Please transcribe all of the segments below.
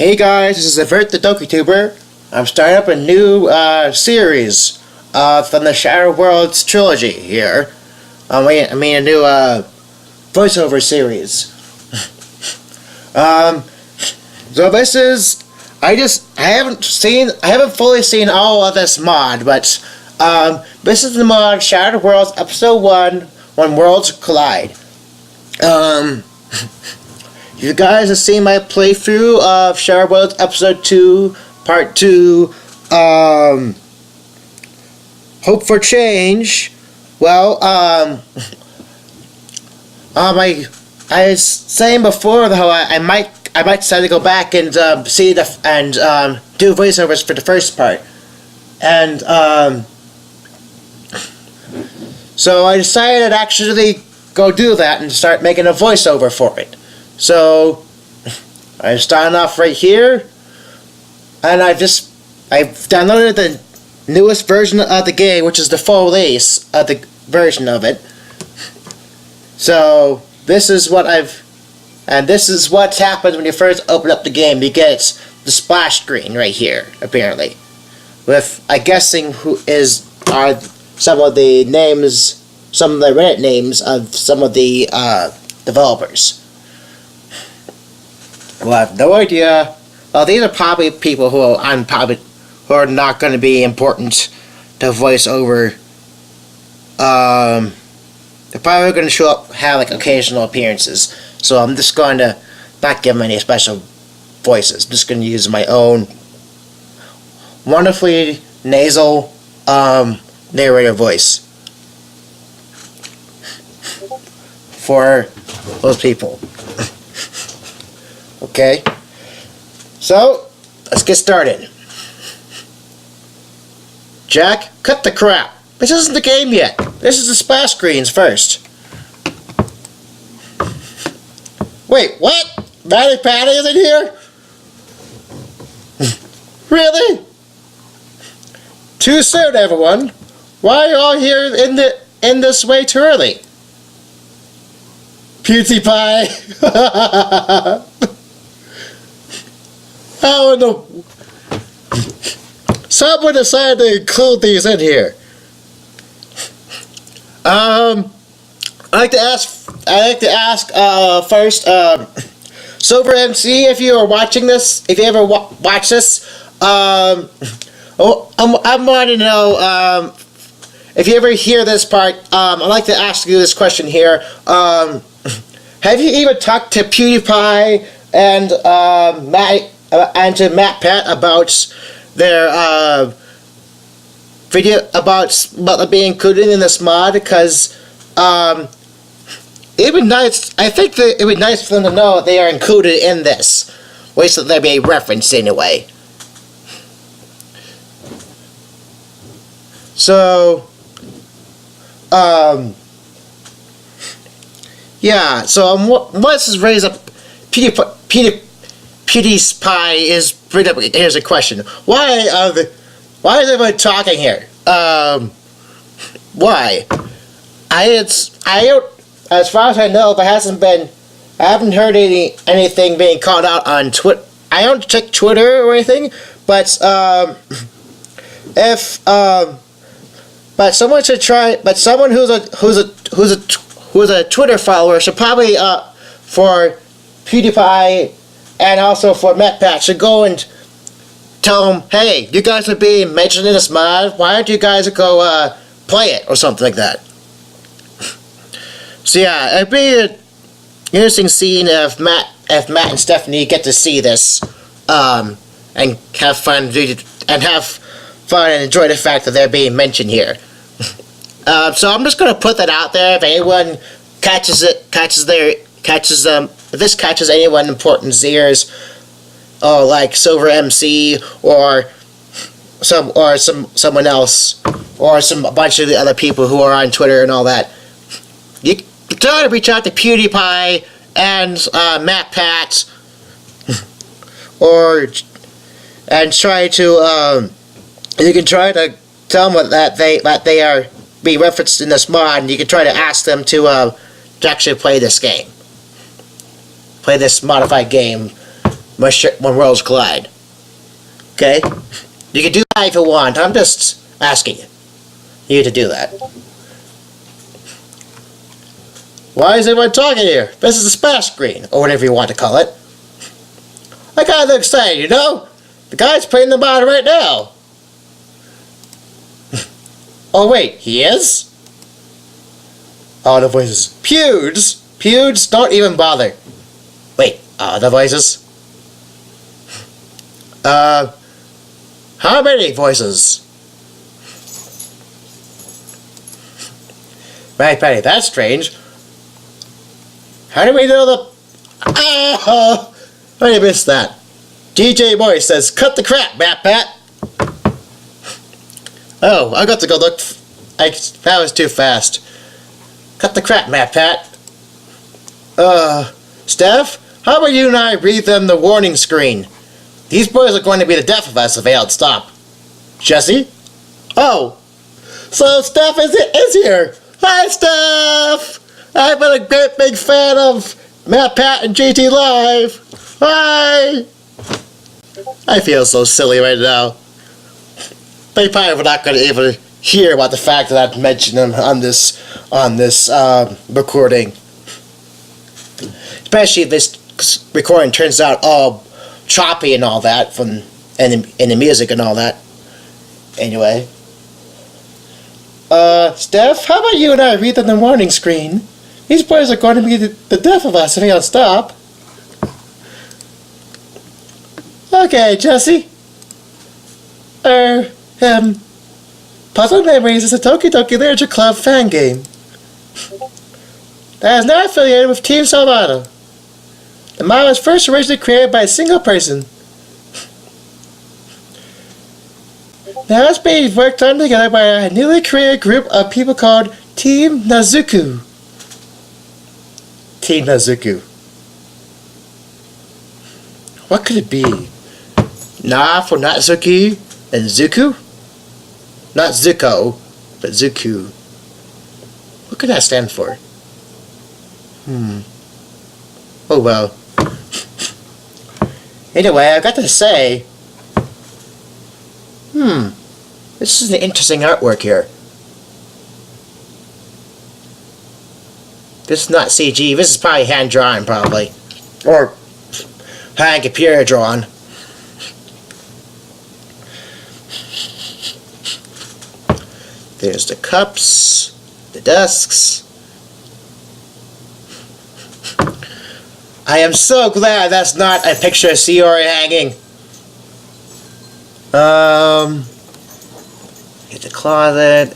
Hey guys, this is Avert the DokuTuber. I'm starting up a new series from the Shattered Worlds trilogy here. I mean a new voiceover series. So this is I haven't fully seen all of this mod, but this is the mod Shattered Worlds Episode 1 When Worlds Collide. You guys have seen my playthrough of Shattered Worlds Episode 2, Part 2, Hope for Change. Well, I was saying before how I might decide to go back and see do voiceovers for the first part, and so I decided to actually go do that and start making a voiceover for it. So I'm starting off right here, and I've downloaded the newest version of the game, which is the full release of the version of it. So this is what happens when you first open up the game. You get the splash screen right here, apparently, with guessing are some of the names, some of the Reddit names of some of the developers. Well, I have no idea. Well, these are probably people who are not going to be important to voice over. They're probably going to show up, have like occasional appearances. So I'm just going to not give them any special voices. I'm just going to use my own wonderfully nasal narrator voice for those people. Okay, so let's get started. Jack, cut the crap. This isn't the game yet. This is the splash screens first. Wait, what? Matty Patty is in here? Really? Too soon, everyone. Why are you all here in this way too early? PewDiePie. Oh no! Someone decided to include these in here. I'd like to ask first, Sober MC, if you are watching this, if you ever watch this, I want to know if you ever hear this part. I'd like to ask you this question here. Have you even talked to PewDiePie and to Matt Pat about their video about being included in this mod? Because it'd be nice. I think that it would be nice for them to know that they are included in this. Wait, so there be a reference anyway. So, yeah. So once this raised up, PewDiePie is bring up. Here's a question: Why is everyone talking here? Why? As far as I know, I haven't heard anything being called out on Twitter. I don't check Twitter or anything, but someone should try. But someone who's a Twitter follower should probably for PewDiePie and also for MatPat should go and tell them, hey, you guys are being mentioned in this mod. Why don't you guys go play it or something like that? So yeah, it'd be an interesting scene if Matt and Stephanie get to see this and have fun and enjoy the fact that they're being mentioned here. So I'm just gonna put that out there. If anyone if this catches anyone important's ears, like Silver MC or someone else, or a bunch of the other people who are on Twitter and all that, you can try to reach out to PewDiePie and Matt Pat, and try to you can try to tell them that they are being referenced in this mod, and you can try to ask them to actually play this game. Play this modified game when worlds collide. Okay? You can do that if you want. I'm just asking you to do that. Why is everyone talking here? This is a splash screen, or whatever you want to call it. I got a little excited, you know? The guy's playing the mod right now. Oh wait, he is? All the voices. Pewds! Pewds, don't even bother. Wait, all the voices? How many voices? Right, Patty, that's strange. How do we know the... Oh! I missed that. DJ Boy says, cut the crap, Matt Pat. Oh, I got to go look. That was too fast. Cut the crap, Matt Pat. Steph, how about you and I read them the warning screen? These boys are going to be the death of us if they don't stop. Jesse? Oh, so Steph is here. Hi, Steph. I've been a great big fan of Matt Pat and JT Live. Hi. I feel so silly right now. They probably were not going to even hear about the fact that I've mentioned them on this recording. Especially if this recording turns out all choppy and all that and the music and all that. Anyway. Steph, how about you and I read them the warning screen? These boys are going to be the death of us if we don't stop. Okay, Jesse. Puzzle Memories is a Toki Toki Literature Club fan game that is not affiliated with Team Salvato. The mod was first originally created by a single person. Now it's being worked on together by a newly created group of people called Team Nazuku. Team Nazuku. What could it be? Na for Natsuki and Zuku? Not Zuko, but Zuku. What could that stand for? Oh well. Anyway, I got to say, this is an interesting artwork here. This is not CG, this is probably hand drawn probably. Or hand computer drawn. There's the cups, the desks. I am so glad that's not a picture of Sayori hanging. Get the closet.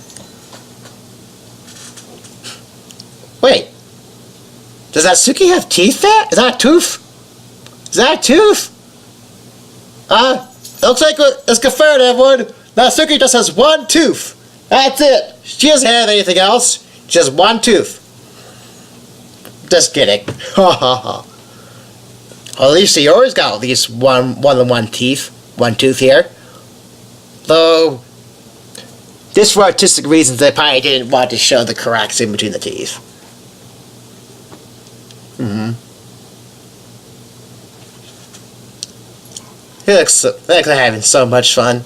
Wait. Does Natsuki have teeth there? Is that a tooth? Is that a tooth? Looks like it's confirmed, everyone. Natsuki just has one tooth. That's it. She doesn't have anything else. She has one tooth. Just kidding. Ha ha ha. Well, at least Sayori's got at least one tooth here. Though, just for artistic reasons, they probably didn't want to show the cracks in between the teeth. He looks like they're having so much fun.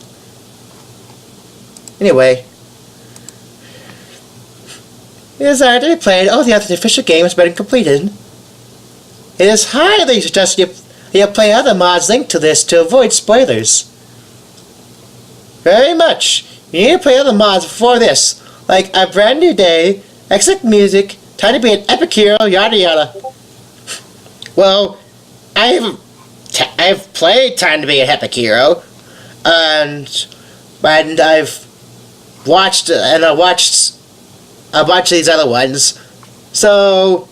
Anyway. It is already played. All the other official game has been completed. It is highly suggested you play other mods linked to this to avoid spoilers. Very much. You need to play other mods before this, like A Brand New Day, Exit Music, Time to Be an Epic Hero, yada yada. Well, I've played Time to Be an Epic Hero, and I've watched a bunch of these other ones, so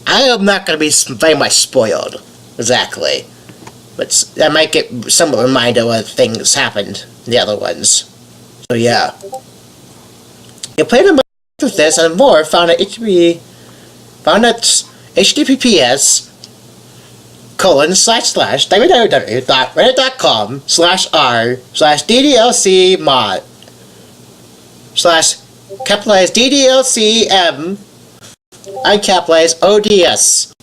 I am not going to be very much spoiled, exactly. But I might get somewhat reminded what things happened in the other ones. So yeah. You play the mod with this and more found at https://www.reddit.com/r/DDLC mod/ capitalize DDLCM uncapitalize ODS.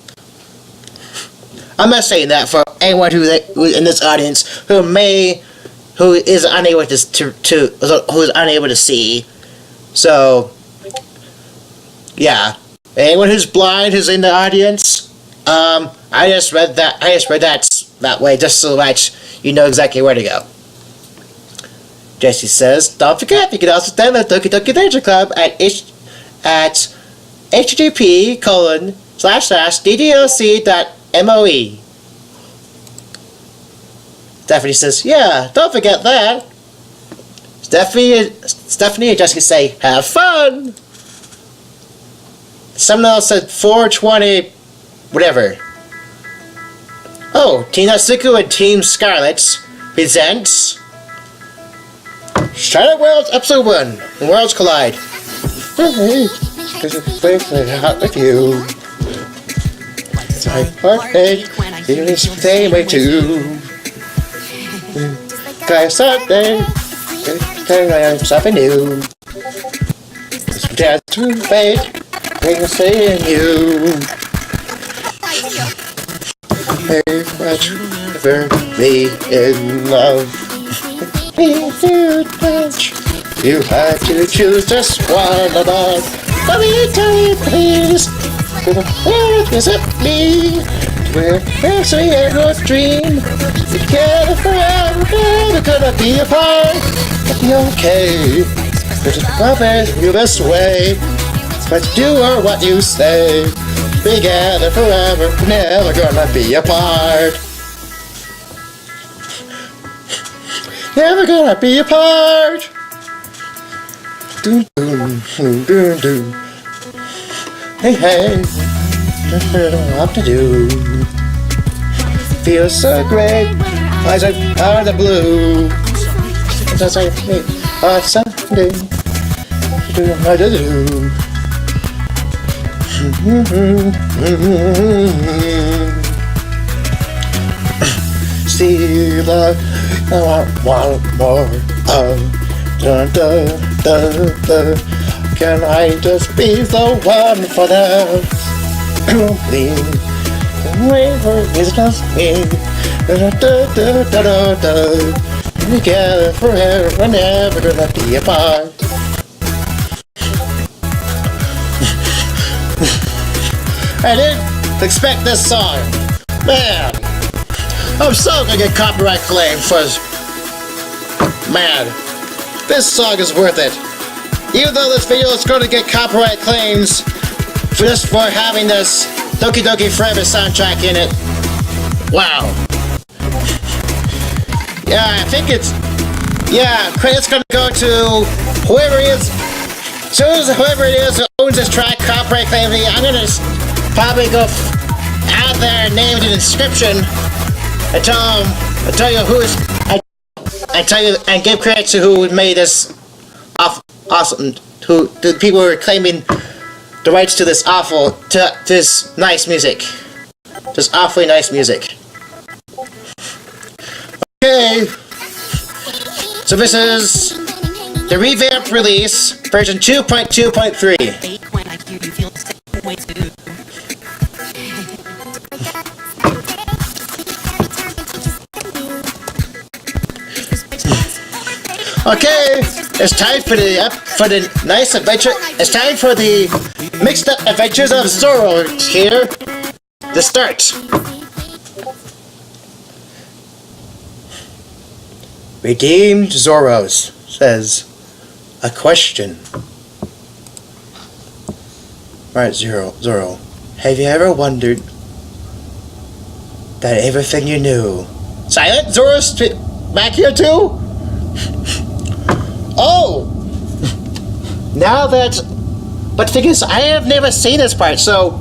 I'm not saying that for anyone who in this audience who is unable who's unable to see. So, yeah, anyone who's blind who's in the audience, I just read that way just so that you know exactly where to go. Jesse says, don't forget, you can also download Doki Doki Literature Club at http://ddlc.moe. Stephanie says, yeah, don't forget that. Stephanie and Jessica say, have fun. Someone else said 420, whatever. Oh, Team Natsuko and Team Scarlet presents Shattered Worlds Episode 1, Worlds Collide. Out with you. My heart is staying way too. Guys, Sunday, something new. Just to fate, we're seeing you. Very much ever be in love. If you touch, you had to choose just one of us. Tell me, please. Where is it me? We're actually a good dream. Together forever, never gonna be apart. It'll be okay. There's always you this way. But do or what you say. Together forever, never gonna be apart. Never gonna be apart. Doom doom doom doom doom. Hey hey, don't know what to do. Feels so great, eyes are out of the blue. Just like me on Sunday, do what to do. See love, I want more of. Dun dun dun dun. Can I just be the one for them? Please, wait for it's just me. Together forever, we're never gonna be apart. I didn't expect this song. Man, I'm so gonna get copyright claim for this. Man, this song is worth it. Even though this video is going to get copyright claims just for having this Doki Doki Forever soundtrack in it. Wow. Yeah, I think it's... Yeah, credit's going to go to whoever it is. Whoever it is who owns this track, copyright claim me, I'm going to probably go add their name in the description and tell you who is... I tell you and give credit to who made this awesome, who the people who are claiming the rights to this this nice music, this awfully nice music. Okay, so this is the revamped release, version 2.2.3. Okay, it's time for the nice adventure. It's time for the mixed up adventures of Zoro here. The start. Redeemed Zoros says a question. Alright, Zoro. Have you ever wondered that everything you knew? Silent? Zoro's back here too? Oh! Now that... But the thing is, I have never seen this part, so...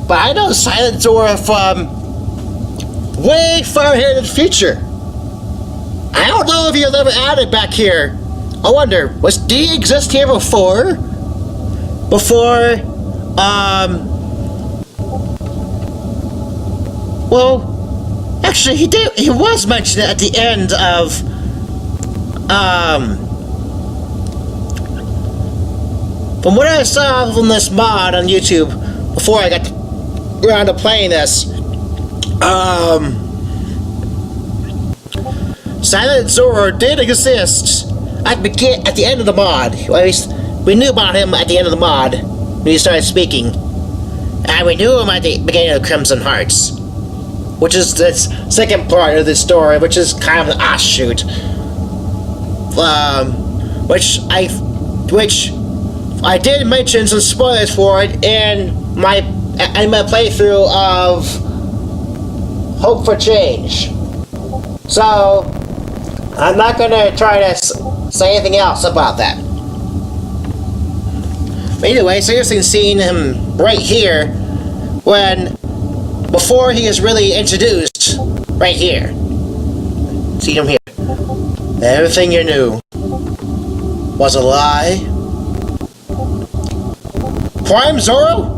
But I know Silent Zoro from... way far here in the future. I don't know if you've ever added back here. I wonder, was D exist here before? Well... Actually, he did... He was mentioned at the end of... From what I saw from this mod on YouTube, before I got around to playing this, Silent Zoro did exist at the end of the mod. At least we knew about him at the end of the mod when he started speaking, and we knew him at the beginning of Crimson Hearts, which is the second part of this story, which is kind of an offshoot. Which I did mention some spoilers for it in my playthrough of Hope for Change. So I'm not gonna try to say anything else about that. But anyway, so you're seeing him right here before he is really introduced, right here. See him here. Everything you knew was a lie. Prime Zoro?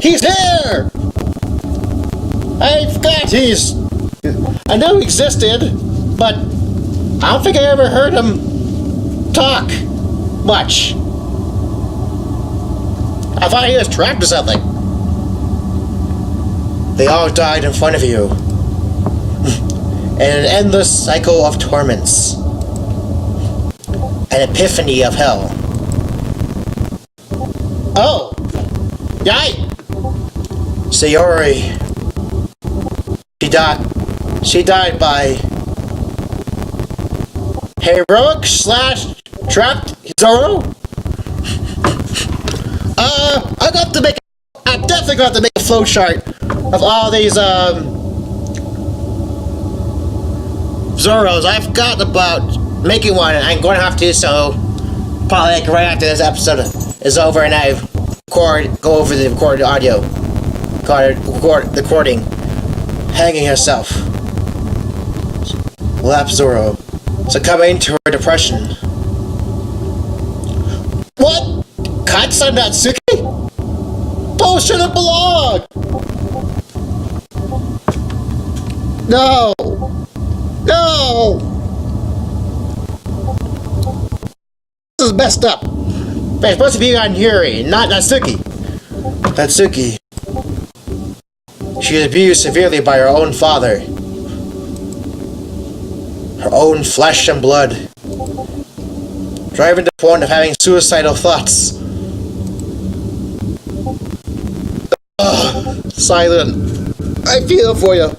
He's here! I forgot I knew he existed, but I don't think I ever heard him talk much. I thought he was trapped or something. They all died in front of you. In an endless cycle of torments. An epiphany of hell. Oh! Yay! Sayori. She died by heroic / trapped Zoro? I'm definitely going to make a flowchart of all these, Zoros. I forgot about making one, and I'm going to have to, so probably like right after this episode is over and I go over the recorded audio. Recording. Hanging herself. Lap Zoro. Succumbing to her depression. What? Katsa Natsuki? Those shouldn't belong! No! No! This is messed up. It's supposed to be on Yuri, not Natsuki. Natsuki. She was abused severely by her own father. Her own flesh and blood. Driving to the point of having suicidal thoughts. Ugh, Silent. I feel for you.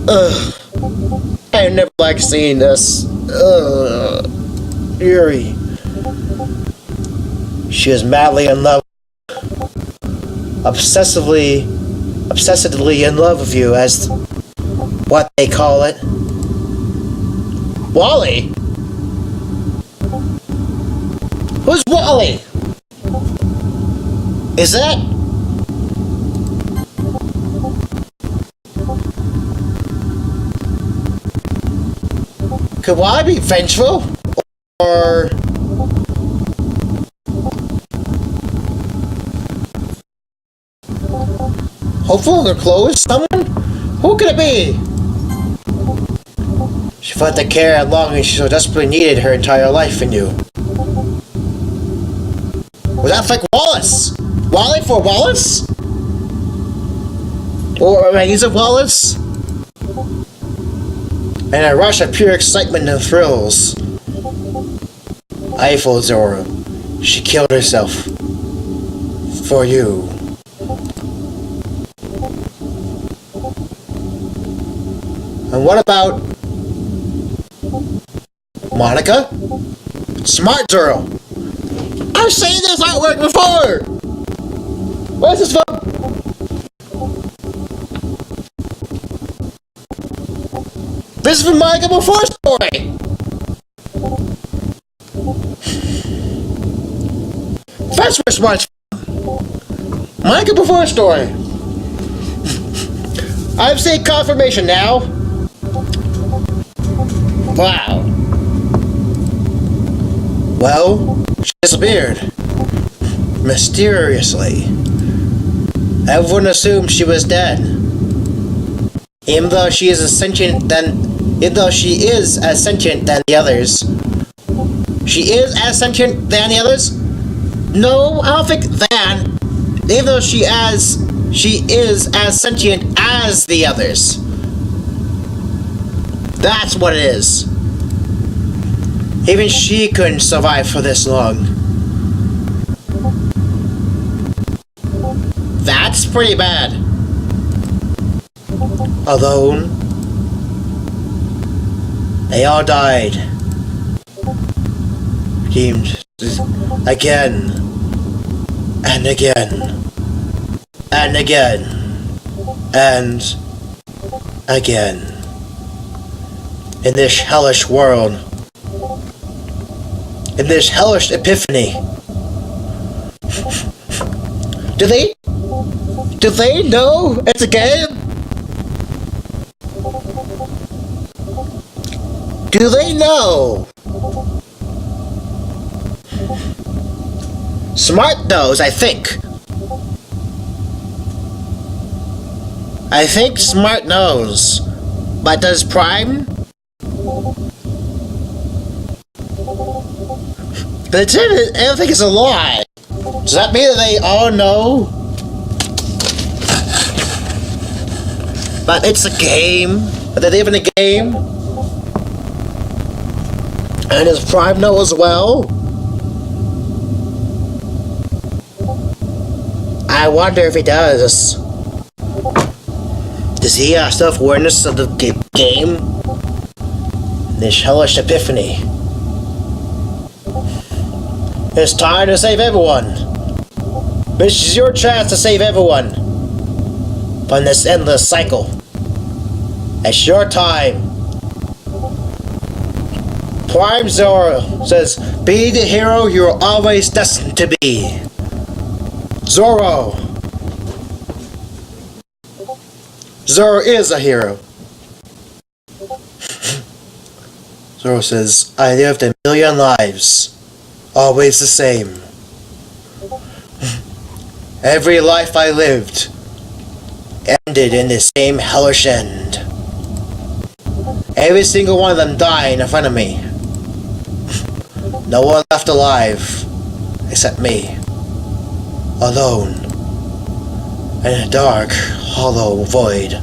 Ugh. I never liked seeing this. Ugh. Yuri. She was madly in love. Obsessively in love with you, as what they call it. Wally? Who's Wally? Is that? Could Wally be vengeful? Or hopeful or close? Someone? Who could it be? She felt the care and longing she so desperately needed her entire life in you. Was that like Wallace? Wally for Wallace? Or remains of Wallace? And a rush of pure excitement and thrills. Eiffel Zoro. She killed herself. For you. And what about Monika? Smart Zoro. I've seen this artwork before! Where's this from? This is from Monika Before Story! That's where Smart's from. Monika Before Story. I've seen confirmation now. Wow. Well, she disappeared. Mysteriously. Everyone assumed she was dead. Even though she is as sentient than the others. She is as sentient than the others? No, I don't think that. Even though she as she is as sentient as the others. That's what it is. Even she couldn't survive for this long. That's pretty bad. Alone. They all died. Redeemed. Again. And again. And again. And again. In this hellish world. In this hellish epiphany. Do they know it's a game? Do they know? Smart knows, I think. I think Smart knows. But does Prime? But I don't think it's a lie. Does that mean that they all know? But it's a game. But they live in a game. And does Prime know as well? I wonder if he does. Does he have self-awareness of the game? This hellish epiphany. It's time to save everyone. This is your chance to save everyone from this endless cycle. It's your time. Prime Zoro says, be the hero you're always destined to be. Zoro. Zoro is a hero. Zoro says, I lived a million lives. Always the same. Every life I lived ended in the same hellish end. Every single one of them died in front of me. No one left alive except me. Alone. In a dark, hollow void.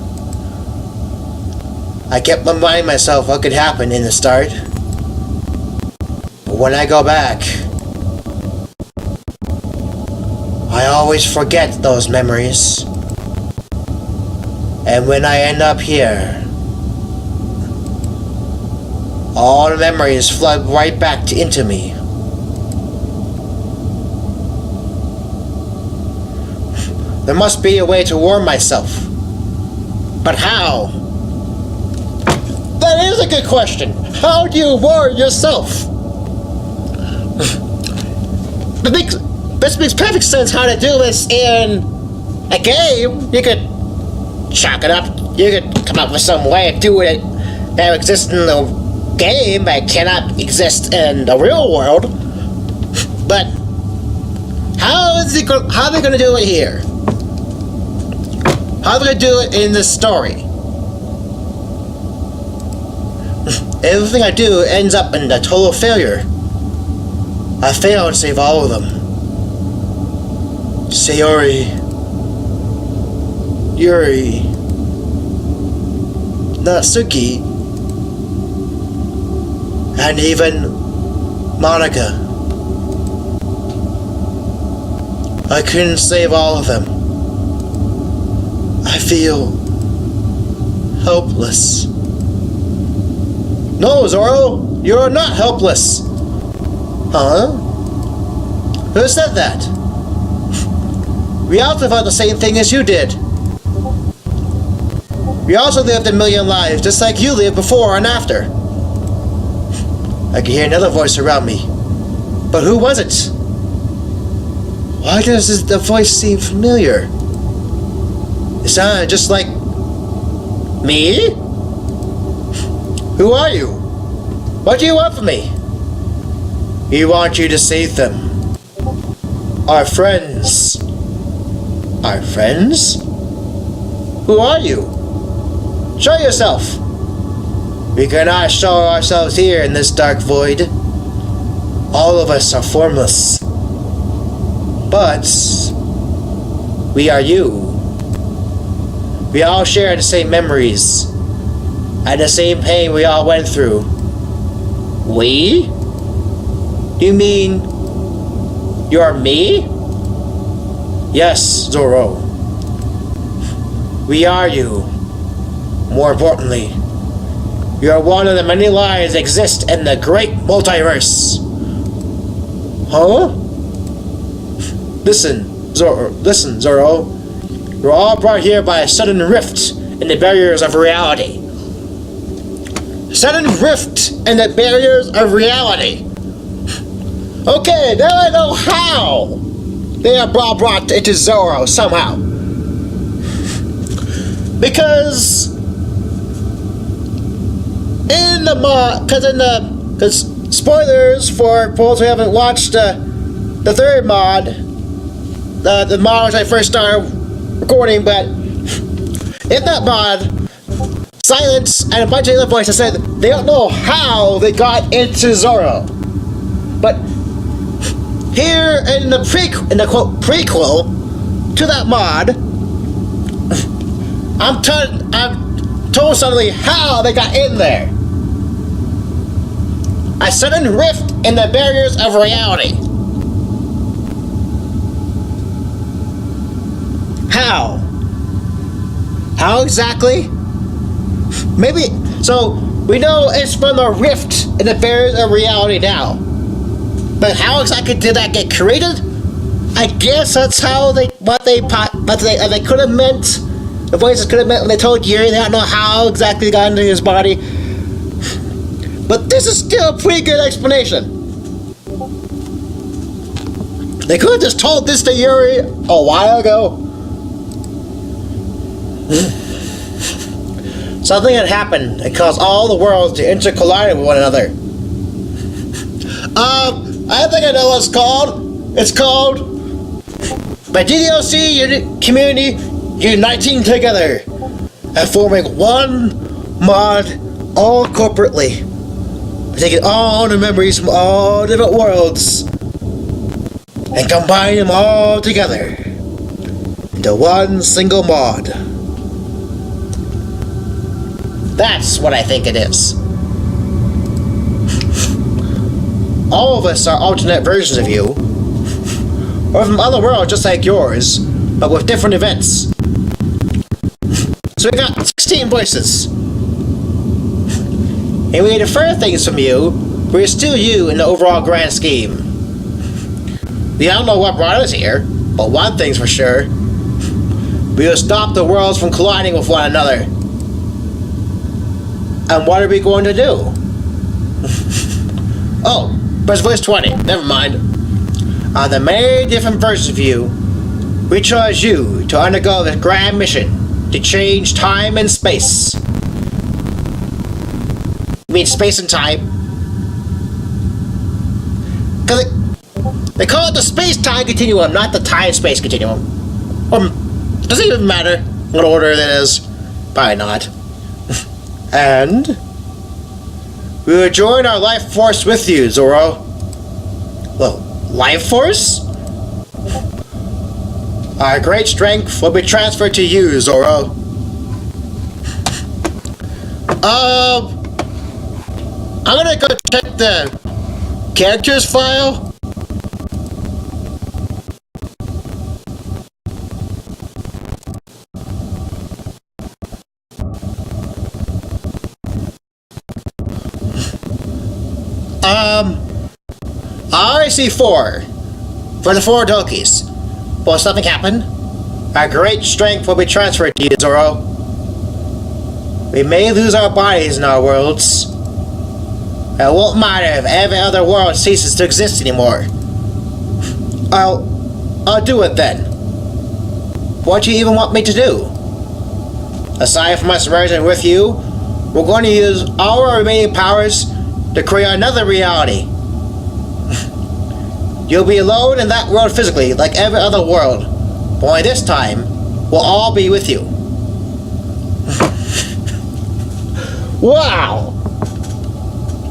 I kept reminding myself what could happen in the start. But when I go back, I always forget those memories. And when I end up here, all the memories flood right back into me. There must be a way to warn myself. But how? That is a good question. How do you warn yourself? This makes perfect sense how to do this in a game. You could chalk it up. You could come up with some way of doing it that exists in the game but cannot exist in the real world. But how are they going to do it here? How are they going to do it in this story? Everything I do ends up in a total failure. I fail to save all of them. Sayori, Yuri, Natsuki, and even Monika. I couldn't save all of them. I feel helpless. No, Zoro, you're not helpless. Huh? Who said that? We also felt the same thing as you did. We also lived a million lives, just like you lived before and after. I could hear another voice around me. But who was it? Why does the voice seem familiar? It sounded just like... me? Who are you? What do you want from me? We want you to save them. Our friends. Our friends? Who are you? Show yourself! We cannot show ourselves here in this dark void. All of us are formless. But we are you. We all share the same memories and the same pain we all went through. We? You mean you're me? Yes, Zoro. We are you. More importantly, you are one of the many lives that exist in the great multiverse. Huh? Listen, Zoro. You're all brought here by a sudden rift in the barriers of reality. Sudden rift in the barriers of reality. Okay, now I know how they are brought into Zoro somehow. Because because spoilers for those who haven't watched the third mod, the mod which I first started recording, but in that mod, Silence and a bunch of other voices said they don't know how they got into Zoro. But here in the prequel to that mod, I'm told suddenly how they got in there. A sudden rift in the barriers of reality. How? How exactly? Maybe, so we know it's from the rift in the barriers of reality now. But how exactly did that get created? I guess that's how they could have meant. The voices could have meant when they told Yuri. They don't know how exactly they got into his body. But this is still a pretty good explanation. They could have just told this to Yuri a while ago. Something had happened that caused all the worlds to intercollide with one another. I think I know what it's called. It's called by DDLC community uniting together and forming one mod all corporately. Taking all the memories from all different worlds and combining them all together into one single mod. That's what I think it is. All of us are alternate versions of you, or from other worlds just like yours, but with different events. So we got 16 voices. And we defer things from you, but we're still you in the overall grand scheme. We don't know what brought us here, but one thing's for sure. We will stop the worlds from colliding with one another. And what are we going to do? Oh, press voice 20. Never mind. On the many different versions of you, we chose you to undergo this grand mission to change time and space. You mean space and time? Because they call it the space-time continuum, not the time-space continuum. Does it even matter what order that is? Probably not. And we will join our life force with you, Zoro. Well, life force? Our great strength will be transferred to you, Zoro. I'm gonna go check the characters file. I already see 4 for the 4 Dokis. Will something happen? Our great strength will be transferred to you, Zoro. We may lose our bodies in our worlds. It won't matter if every other world ceases to exist anymore. I'll do it then. What do you even want me to do? Aside from us merging with you, we're going to use all our remaining powers to create another reality. You'll be alone in that world physically, like every other world. But only this time, we'll all be with you. Wow!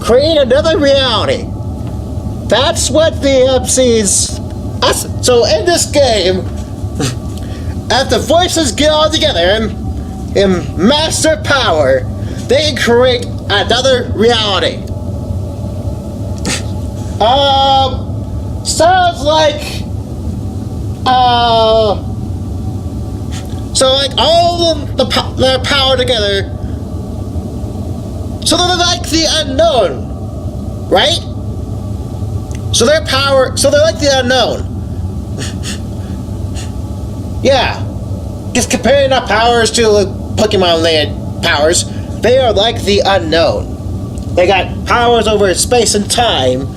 Create another reality. That's what the MC's... So in this game, as the voices get all together, in master power, they can create another reality. Sounds like, so like all of their power together, so they're like the unknown, right? So they're like the unknown. Yeah. Just comparing our powers to Pokemon Land powers, they are like the unknown. They got powers over space and time.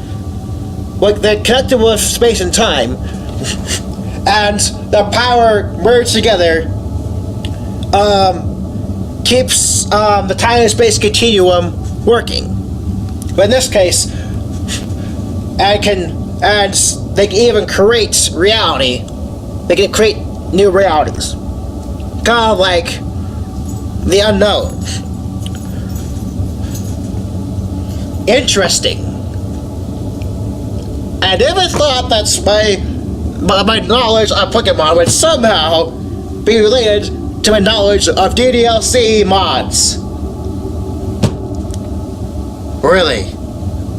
Like they're connected with space and time. And their power merged together keeps the time and space continuum working. But in this case, they can even create reality. They can create new realities. Kind of like the unknown. Interesting. I never thought that my knowledge of Pokemon would somehow be related to my knowledge of DDLC mods. Really?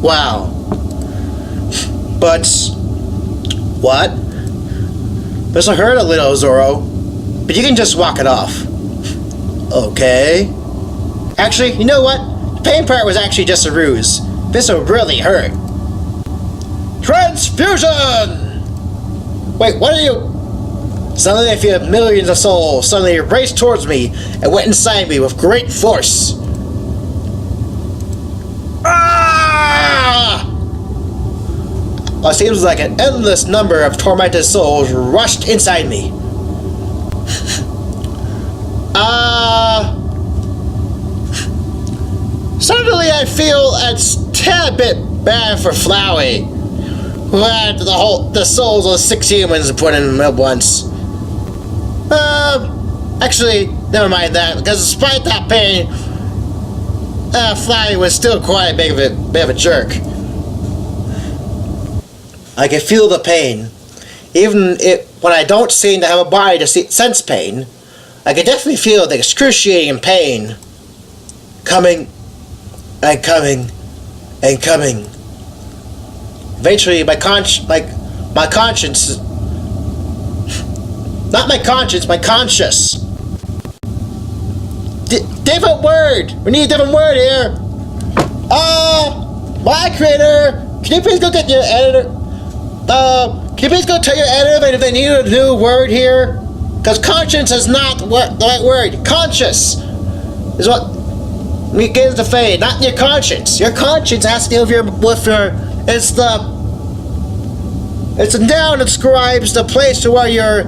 Wow. But what? This will hurt a little, Zoro, but you can just walk it off. Okay. Actually, you know what? The pain part was actually just a ruse. This will really hurt. Transfusion! Wait, what are you? Suddenly I feel millions of souls suddenly raced towards me and went inside me with great force. Ah! It seems like an endless number of tormented souls rushed inside me. Suddenly I feel a tad bit bad for Flowey, who had the souls of 6 humans put in him at once. Actually, never mind that, because despite that pain, Flowey was still quite a bit of a jerk. I can feel the pain. Even when I don't seem to have a body to sense pain, I can definitely feel the excruciating pain coming and coming and coming. Eventually, my conscience, not my conscience, my conscious. Different word. We need a different word here. My creator, can you please go get your editor? Can you please go tell your editor that if they need a new word here? Because conscience is not the right word. Conscious is what begins to fade, not your conscience. Your conscience has to deal with your. It's the noun that describes the place to where your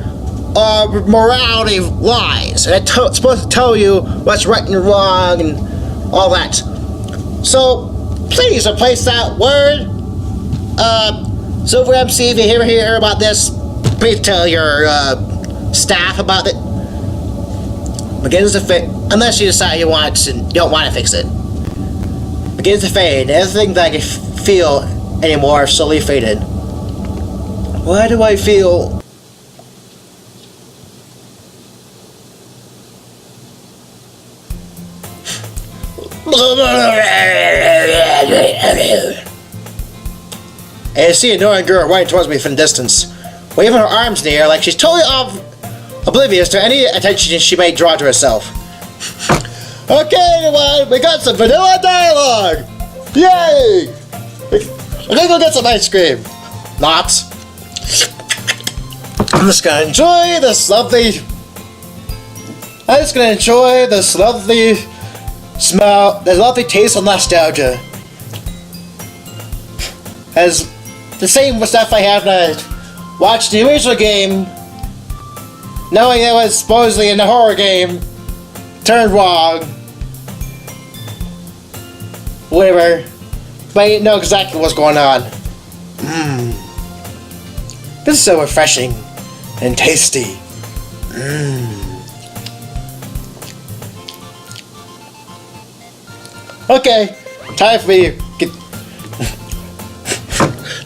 morality lies, and it's supposed to tell you what's right and wrong and all that. So please replace that word. Silver MC, if you hear about this, please tell your staff about it. Begins to fade, unless you decide you don't want to fix it. Begins to fade. Everything that I can feel anymore slowly faded. Why do I feel? And I see a annoying girl running towards me from the distance, waving her arms in the air like she's totally oblivious to any attention she may draw to herself. Okay, everyone, we got some vanilla dialogue! Yay! I'm gonna go get some ice cream. Not. I'm just gonna enjoy this lovely smell, the lovely taste of nostalgia. As the same stuff I have when I watched the original game, knowing it was supposedly in the horror game, turned wrong. Whatever. But I didn't know exactly what's going on. This is so refreshing and tasty. Okay, time for me to get.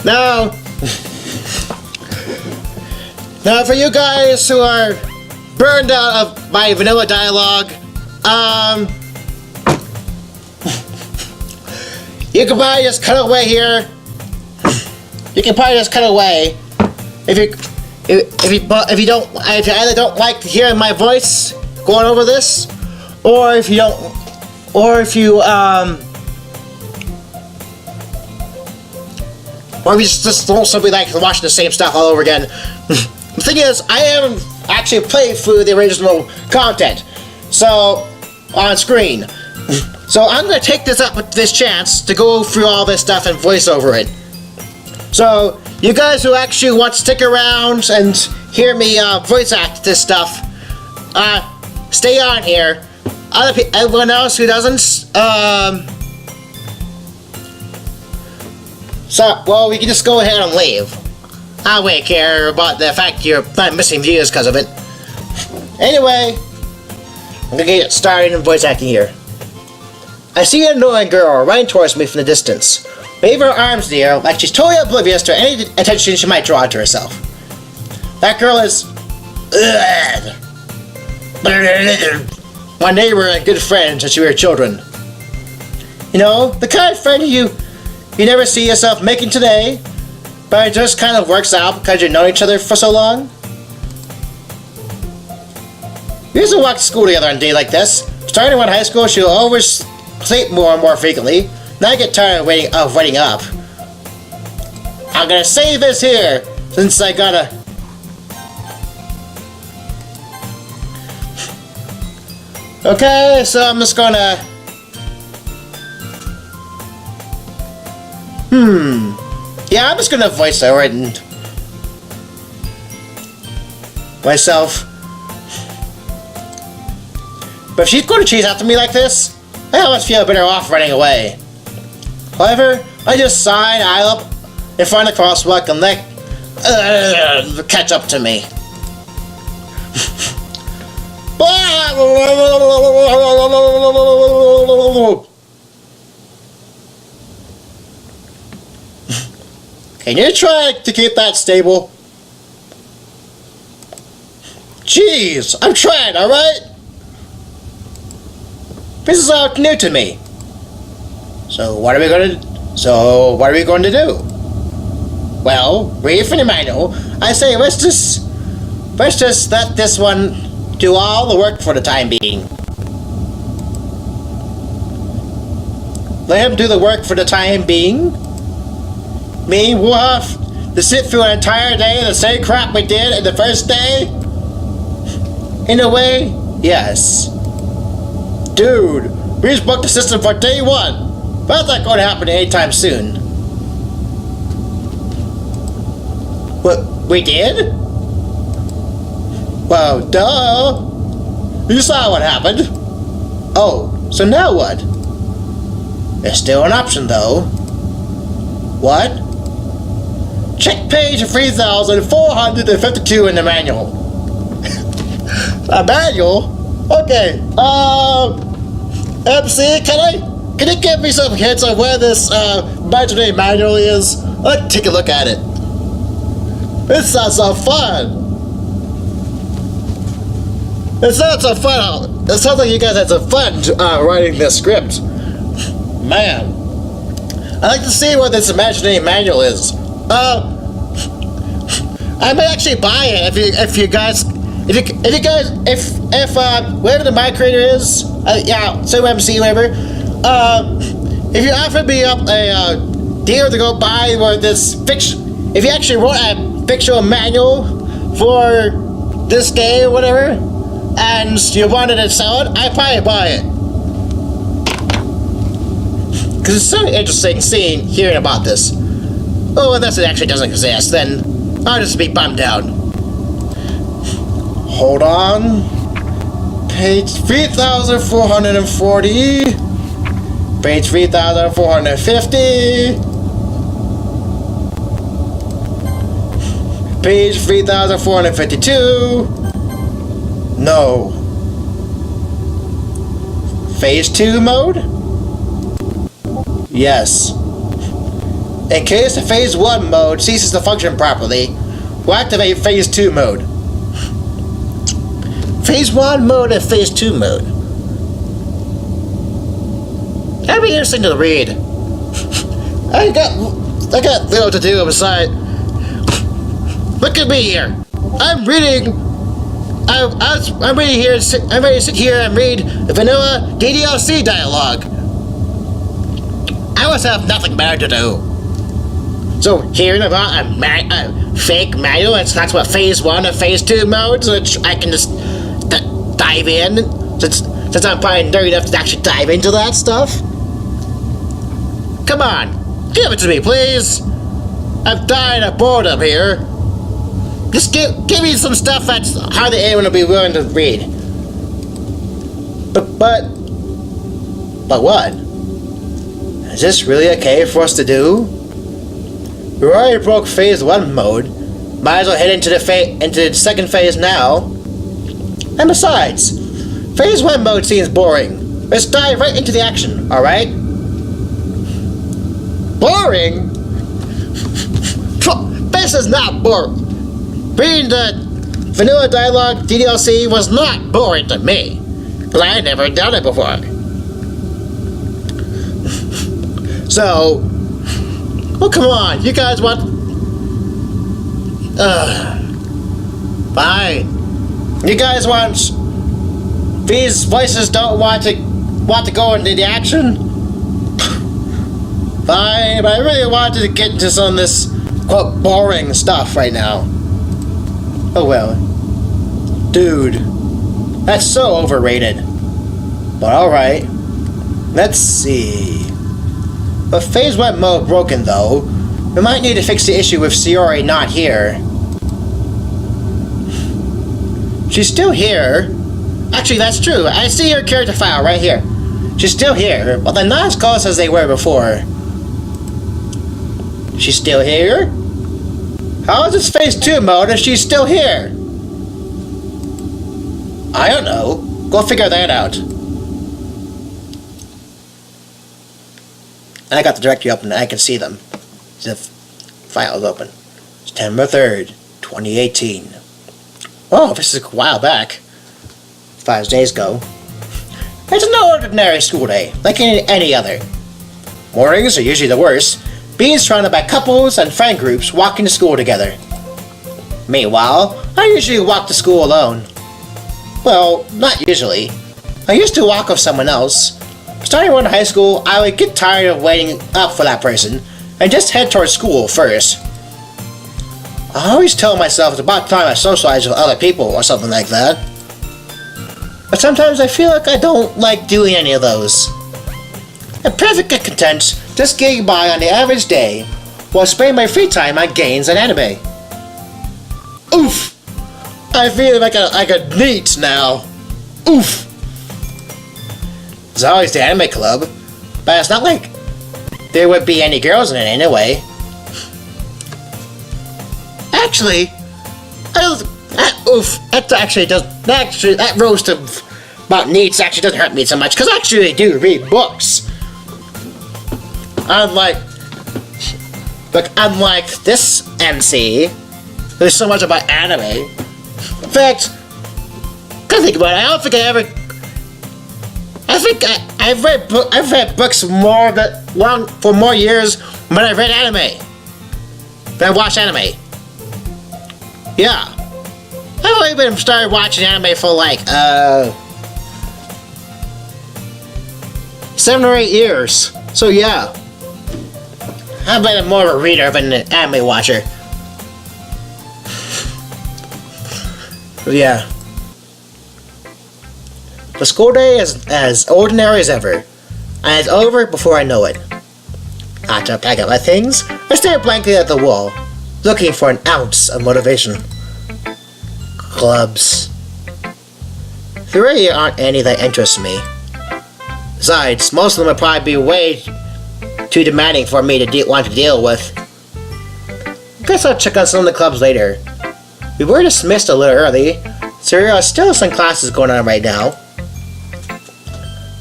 Now for you guys who are burned out of my vanilla dialogue, You can probably just cut away here. You can probably just cut away if you either don't like hearing my voice going over this, or if you don't, or if you just don't simply like watching the same stuff all over again. The thing is, I haven't actually played through the original content, so on screen. So I'm gonna take this chance to go through all this stuff and voice over it. So you guys who actually want to stick around and hear me voice act this stuff, stay on here. Everyone else who doesn't, well, we can just go ahead and leave. I don't really care about the fact you're not missing views because of it. Anyway, I'm gonna get started in voice acting here. I see an annoying girl running towards me from the distance. Wave her arms in the air like she's totally oblivious to any attention she might draw to herself. That girl is my neighbor and good friend since we were children. You know, the kind of friend you never see yourself making today, but it just kind of works out because you've known each other for so long. We used to walk to school together on a day like this. Starting in high school, she'll always sleep more and more frequently. Now I get tired of waiting up. I'm gonna save this here, since I gotta... Okay, so I'm just gonna... Yeah, I'm just gonna voice over it and... myself. But if she's gonna chase after me like this, I almost feel better off running away. However, I just sigh and eye up in front of the crosswalk and let catch up to me. Can you try to keep that stable? Jeez, I'm trying, alright? This is all new to me. So what are we going to do? Well, read from the manual. I say let's just let this one do all the work for the time being. Let him do the work for the time being? Me, we'll have to sit through an entire day of the same crap we did in the first day? In a way, yes. Dude, we just booked the system for day one. That's not going to happen anytime soon. What, we did? Well, duh. You saw what happened. Oh, so now what? There's still an option though. What? Check page 3452 in the manual. A manual? Okay, MC, can you give me some hints on where this imaginary manual is? Let's take a look at it. This sounds so fun. It sounds so fun. It sounds like you guys had some fun writing this script. Man, I'd like to see what this imaginary manual is. I might actually buy it if whatever the my creator is, yeah, so MC, whatever. If you offer me up a deal to go buy this fiction, if you actually wrote a fictional manual for this game or whatever, and you wanted to sell it, I'd probably buy it. Because it's so interesting hearing about this. Oh, unless it actually doesn't exist, then I'll just be bummed out. Hold on. Page 3440. Page 3450. Page 3452. No. Phase 2 mode? Yes. In case the Phase 1 mode ceases to function properly, we'll activate Phase 2 mode. Phase 1 mode and Phase 2 mode. That'd be interesting to read. I got little to do besides. Look at me here. I'm reading. I'm ready here. I'm ready to sit here and read the vanilla DDLC dialogue. I must have nothing better to do. So hearing about a fake manual, that's what phase 1 and phase 2 modes, which I can just dive in, since I'm probably nerd enough to actually dive into that stuff. Come on, give it to me, please. I'm dying of boredom here. Just give me some stuff that's hardly anyone will be willing to read. But what? Is this really okay for us to do? We already broke phase 1 mode. Might as well head into the second phase now. And besides, phase 1 mode seems boring. Let's dive right into the action, alright? Boring? This is not boring. Reading the vanilla dialogue DDLC was not boring to me, because I had never done it before. So, well, come on, you guys want... fine. You guys want... These voices don't want to go into the action? Fine, but I really wanted to get into some of this, quote, boring stuff right now. Oh well. Dude, that's so overrated. But alright. Let's see. With phase 1 mode broken though, we might need to fix the issue with Sayori not here. She's still here. Actually, that's true. I see her character file right here. She's still here, but they're not as close as they were before. She's still here? How is this phase 2 mode if she's still here? I don't know. Go figure that out. I got the directory open and I can see them. The file is open. September 3rd, 2018. Oh, this is a while back. 5 days ago. It's an ordinary school day, like any other. Mornings are usually the worst, being surrounded by couples and friend groups walking to school together. Meanwhile, I usually walk to school alone. Well, not usually. I used to walk with someone else. Starting around high school, I would get tired of waiting up for that person and just head towards school first. I always tell myself it's about time I socialize with other people or something like that. But sometimes I feel like I don't like doing any of those. I'm perfectly content just getting by on the average day while spending my free time on games and anime. Oof! I feel like a NEET now. Oof! There's always the anime club, but it's not like there would be any girls in it anyway. Actually, that roast of about NEETs actually doesn't hurt me so much, because I actually do read books. Unlike this MC, there's so much about anime. In fact, gotta think about it, I don't think I ever... I've read books for more years when I've read anime. Than I watched anime. Yeah. I've only been started watching anime for like 7 or 8 years. So yeah. I've been more of a reader than an anime watcher. So yeah. The school day is as ordinary as ever, and it's over before I know it. After I pack up my things, I stare blankly at the wall, looking for an ounce of motivation. Clubs. There really aren't any that interest me. Besides, most of them would probably be way too demanding for me to want to deal with. Guess I'll check out some of the clubs later. We were dismissed a little early, so there are still some classes going on right now.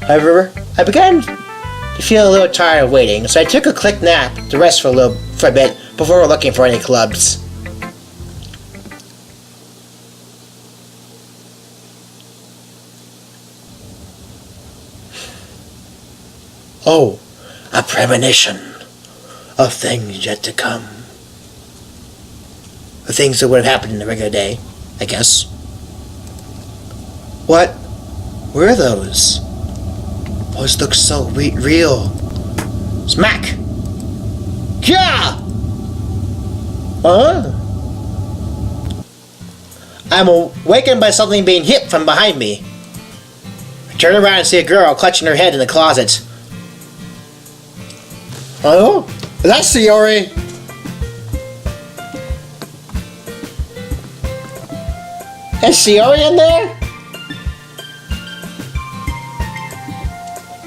However, I began to feel a little tired of waiting, so I took a quick nap to rest for a bit before looking for any clubs. Oh, a premonition of things yet to come. The things that would have happened in a regular day, I guess. What were those? Those look so real. Smack! Yeah! Huh? I'm awakened by something being hit from behind me. I turn around and see a girl clutching her head in the closet. Oh? Is that Sayori? Is Sayori in there?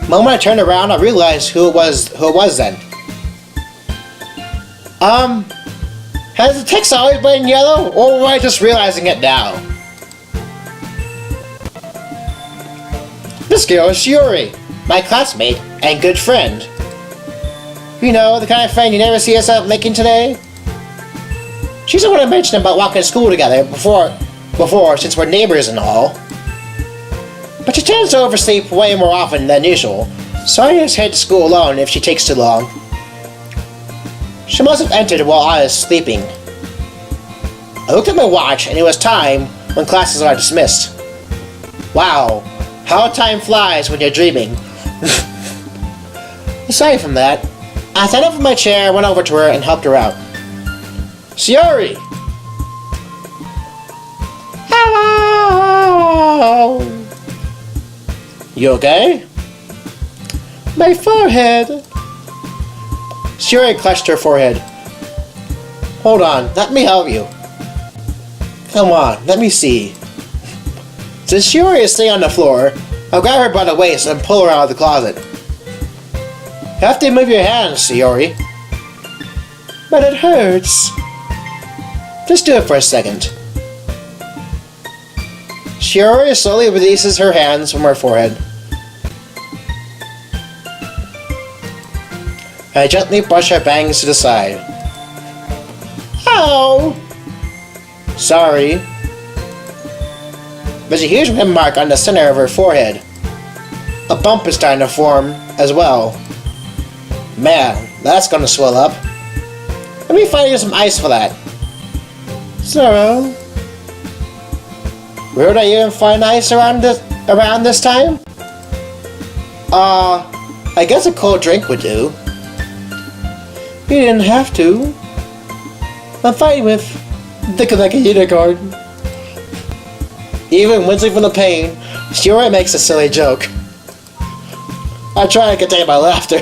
The moment I turned around, I realized who it was then. Has the text always been yellow, or am I just realizing it now? This girl is Sayori, my classmate and good friend. You know, the kind of friend you never see yourself making today? She's the one I mentioned about walking to school together before, since we're neighbors and all. But she tends to oversleep way more often than usual, so I just head to school alone if she takes too long. She must have entered while I was sleeping. I looked at my watch and it was time when classes are dismissed. Wow, how time flies when you're dreaming. Aside from that, I sat up from my chair, went over to her and helped her out. Sayori! Hello! You okay? My forehead! Sayori clutched her forehead. Hold on, let me help you. Come on, let me see. Since Sayori is sitting on the floor, I'll grab her by the waist and pull her out of the closet. You have to move your hands, Sayori. But it hurts. Just do it for a second. Sayori slowly releases her hands from her forehead. I gently brush her bangs to the side. Ow! Sorry. There's a huge rim mark on the center of her forehead. A bump is starting to form as well. Man, that's gonna swell up. Let me find you some ice for that. Zoro. Where would I even find ice around this time? I guess a cold drink would do. You didn't have to. I'm fine with thinking like a unicorn. Even wincing from the pain, Sayori makes a silly joke. I try to contain my laughter,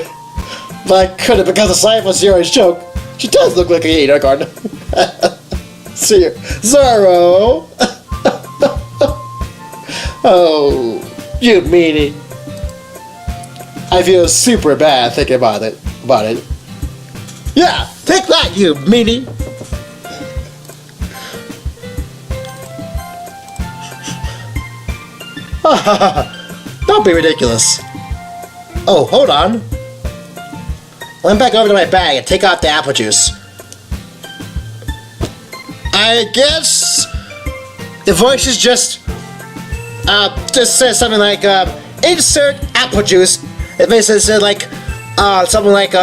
but I couldn't because aside from Sayori's joke, she does look like a unicorn. See you, Zoro. Oh, you meanie. I feel super bad thinking about it. Yeah, take that, you meanie! Don't be ridiculous. Oh, hold on. Went back over to my bag and take out the apple juice. I guess the voice is just says something like insert apple juice. It basically said like something like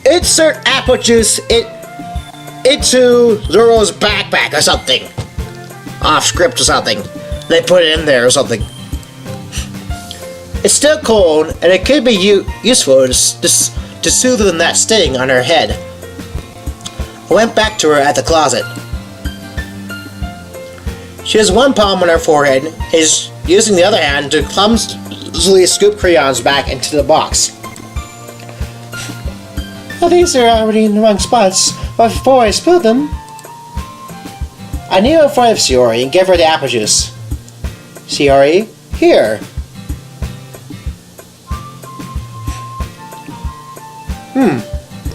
insert apple juice into Zoro's backpack or something. Off script or something. They put it in there or something. It's still cold and it could be useful to soothe that sting on her head. I went back to her at the closet. She has one palm on her forehead and is using the other hand to clumsily scoop crayons back into the box. I think they're already in the wrong spots before I spilled them. I kneel in front of Sayori and give her the apple juice. Sayori, here.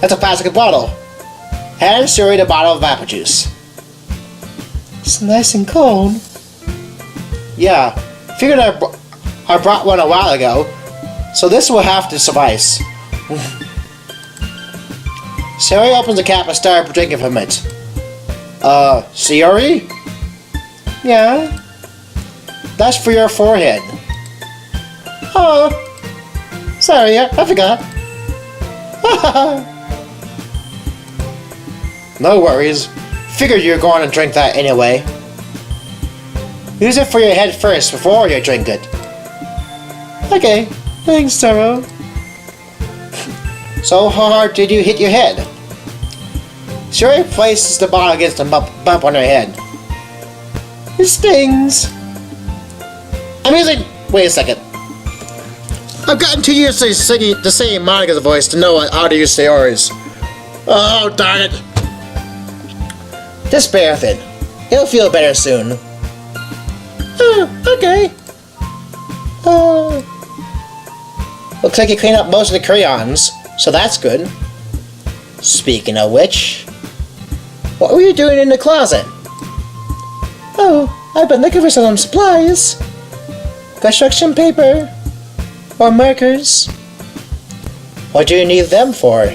That's a plastic bottle. Hand Sayori the bottle of apple juice. It's nice and cold. Yeah, figured I brought one a while ago, so this will have to suffice. Sayori opens the cap and starts drinking from it. Sayori? Yeah? That's for your forehead. Oh, sorry, I forgot. No worries. Figured you were going to drink that anyway. Use it for your head first before you drink it. Okay, thanks, Zoro. So how hard did you hit your head? Shuri places the bottle against the bump on her head. It stings. Wait a second. I've gotten too used to singing Monika's voice to know how to use yours. Oh, darn it. Just bear with it. It'll feel better soon. Okay. Looks like you cleaned up most of the crayons, so that's good. Speaking of which, what were you doing in the closet? Oh, I've been looking for some supplies. Construction paper. Or markers. What do you need them for?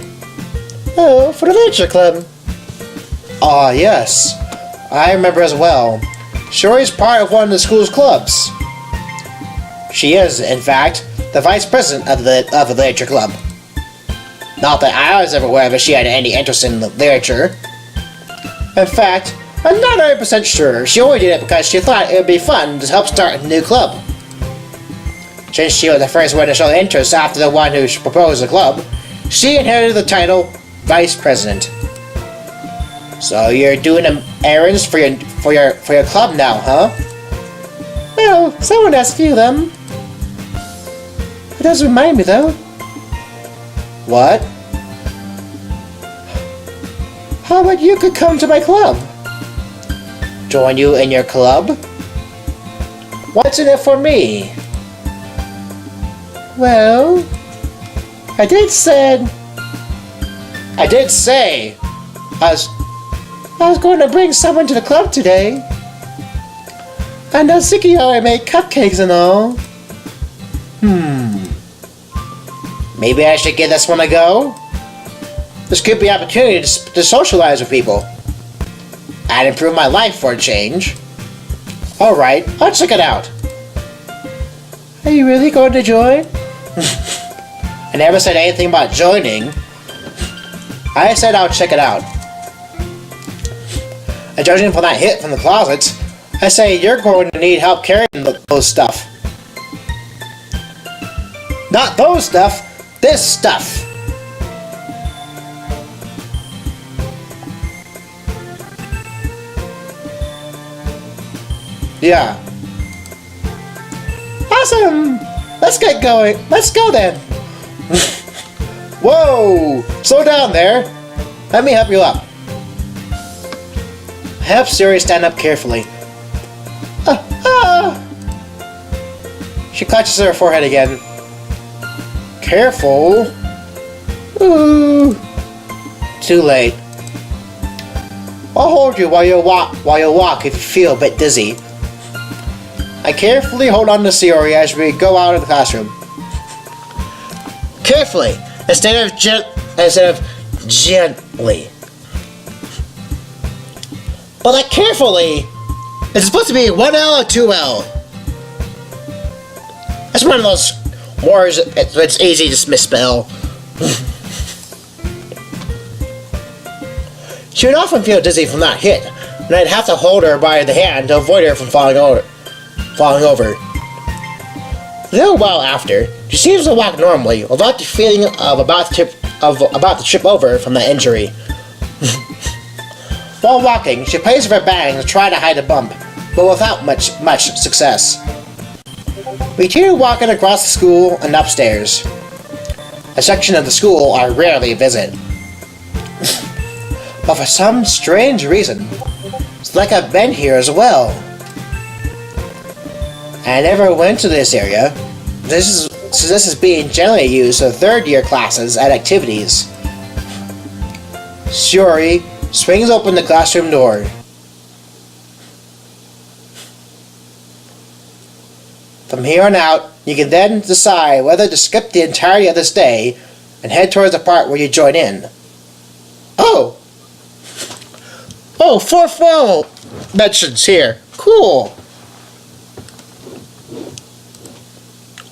Oh, for the literature club. Ah, yes. I remember as well. Shuri's part of one of the school's clubs. She is, in fact, the vice president of the literature club. Not that I was ever aware that she had any interest in literature. In fact, I'm not 100% sure. She only did it because she thought it would be fun to help start a new club. Since she was the first one to show interest after the one who proposed the club, she inherited the title Vice President. So you're doing errands for your club now, huh? Well, someone has a few of them. It does remind me, though. What? How about you could come to my club? Join you in your club? What's in it for me? Well, I did say I was going to bring someone to the club today. And Sukiyo made cupcakes and all. Maybe I should give this one a go? This could be an opportunity to socialize with people. And improve my life for a change. Alright, I'll check it out. Are you really going to join? I never said anything about joining. I said I'll check it out. And judging from that hit from the closets, I say you're going to need help carrying those stuff. Not those stuff, this stuff. Yeah. Awesome! Let's get going. Let's go then. Whoa! Slow down there. Let me help you up. Help Siri stand up carefully. She clutches her forehead again. Careful. Ooh. Too late. I'll hold you while you walk if you feel a bit dizzy. I carefully hold on to Siri as we go out of the classroom. Carefully, instead of gently. But like carefully, it's supposed to be 1L or 2L. That's one of those words that's easy to misspell. She would often feel dizzy from that hit, and I'd have to hold her by the hand to avoid her from falling over. A little while after, she seems to walk normally, without the feeling of about to trip over from the injury. While walking, she plays with her bag to try to hide a bump, but without much success. We continue walking across the school and upstairs, a section of the school I rarely visit. But for some strange reason, it's like I've been here as well. I never went to this area. This is being generally used for third-year classes and activities. Shuri swings open the classroom door. From here on out, you can then decide whether to skip the entirety of this day and head towards the part where you join in. Oh, fourth wall mentions here. Cool.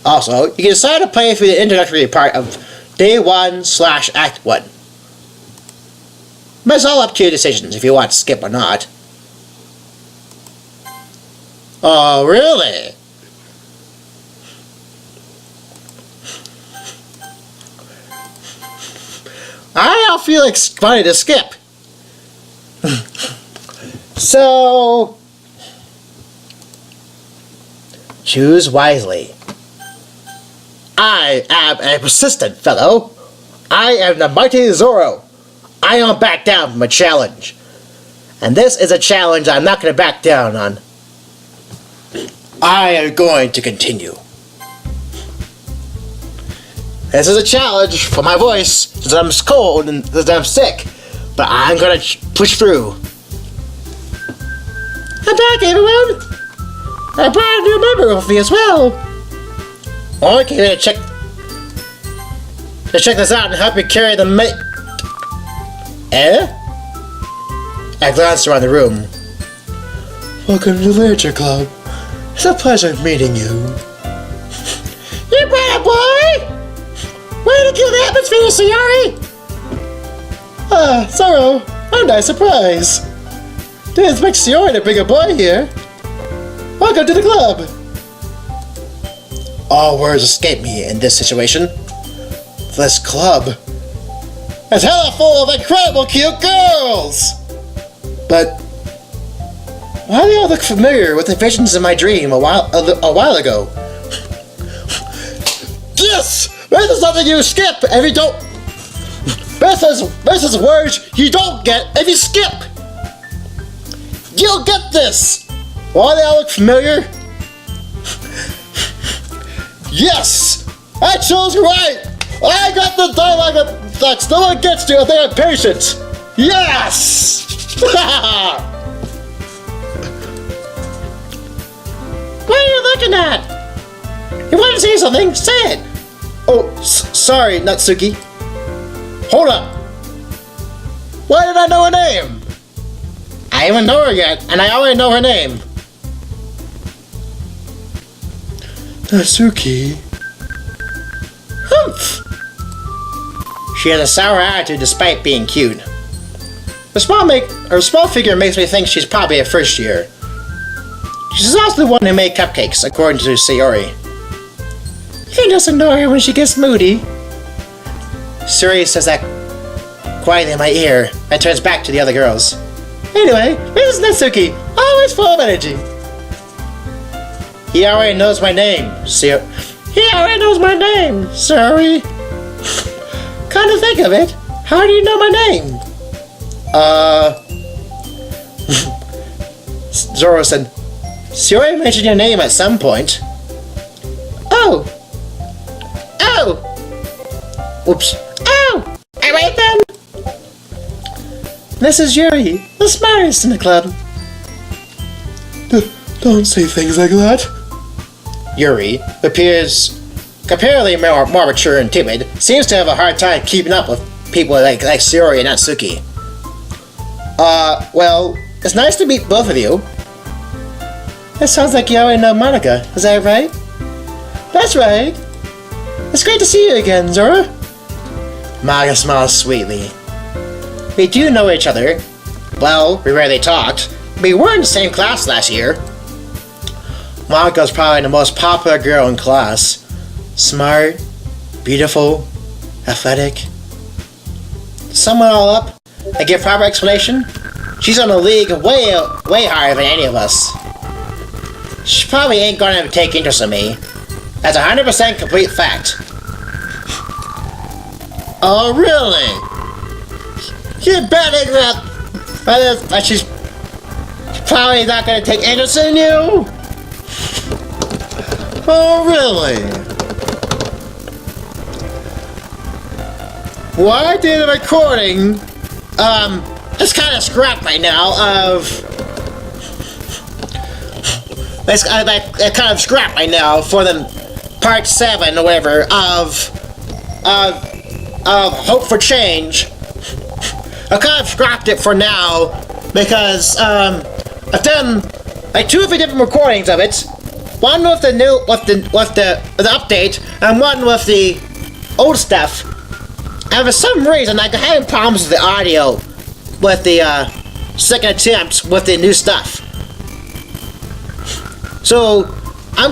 Also, you can decide to play through the introductory part of Day 1/Act 1. But it's all up to your decisions if you want to skip or not. Oh, really? I don't feel like it's funny to skip. So, choose wisely. I am a persistent fellow. I am the mighty Zoro. I don't back down from a challenge. And this is a challenge I'm not going to back down on. I am going to continue. This is a challenge for my voice, since I'm cold and since I'm sick. But I'm going to push through. I'm back, everyone! I brought a new member with me as well. Oh, I came here to check this out and help you carry the Eh? I glanced around the room. Welcome to the Literature Club. It's a pleasure meeting you. You brought a boy! Way to kill the atmosphere, Sayori! Ah, Zoro, what a nice surprise. Didn't expect Sayori to bring a boy here. Welcome to the club. All words escape me in this situation. This club is hella full of incredible cute girls! But why do they all look familiar with the visions in my dream a while ago? Yes! This is something you skip if you don't. This is words you don't get if you skip. You'll get this. Why do they all look familiar? Yes! I chose right! I got the dialogue that no one gets to if they have patience! Yes! What are you looking at? You want to say something? Say it! Oh, sorry, Natsuki. Hold up! Why did I know her name? I haven't know her yet, and I already know her name. Natsuki. Humph! She has a sour attitude despite being cute. Her small figure makes me think she's probably a first year. She's also the one who made cupcakes, according to Sayori. You can just ignore her when she gets moody. Sayori says that quietly in my ear and turns back to the other girls. Anyway, this is Natsuki, always full of energy. He already knows my name, He already knows my name, Sayori. Come to think of it, how do you know my name? Zoro said, Sayori mentioned your name at some point. Oh! Oops. Oh! Alright then! This is Yuri, the smartest in the club. Don't say things like that. Yuri, who appears comparatively more mature and timid, seems to have a hard time keeping up with people like Sayori and Natsuki. Well, it's nice to meet both of you. It sounds like you already know Monika, is that right? That's right. It's great to see you again, Zoro. Monika smiles sweetly. We do know each other. Well, we rarely talked. We were in the same class last year. Monika's probably the most popular girl in class. Smart, beautiful, athletic. To sum it all up and give proper explanation, she's on a league way higher than any of us. She probably ain't gonna take interest in me. That's 100% complete fact. Oh, really? You're betting that she's probably not gonna take interest in you? Oh, really? Well, I did a recording, it's kind of scrapped right now, it's kind of scrapped right now for the part 7 or whatever of Hope for Change. I kind of scrapped it for now because I've done like 2 or 3 different recordings of it, One with the new, with the update, and one with the old stuff. And for some reason, I'm having problems with the audio with the second attempt with the new stuff. So I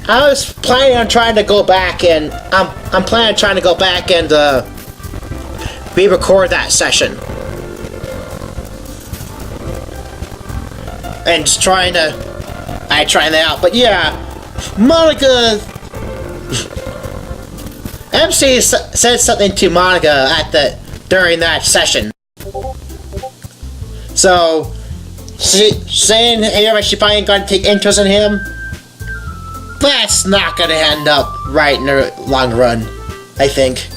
was planning on trying to go back and I'm planning on trying to go back and re-record that session. And just trying that out. But yeah, Monika MC said something to Monika during that session. So saying she finally got to take interest in him. That's not gonna end up right in the long run, I think.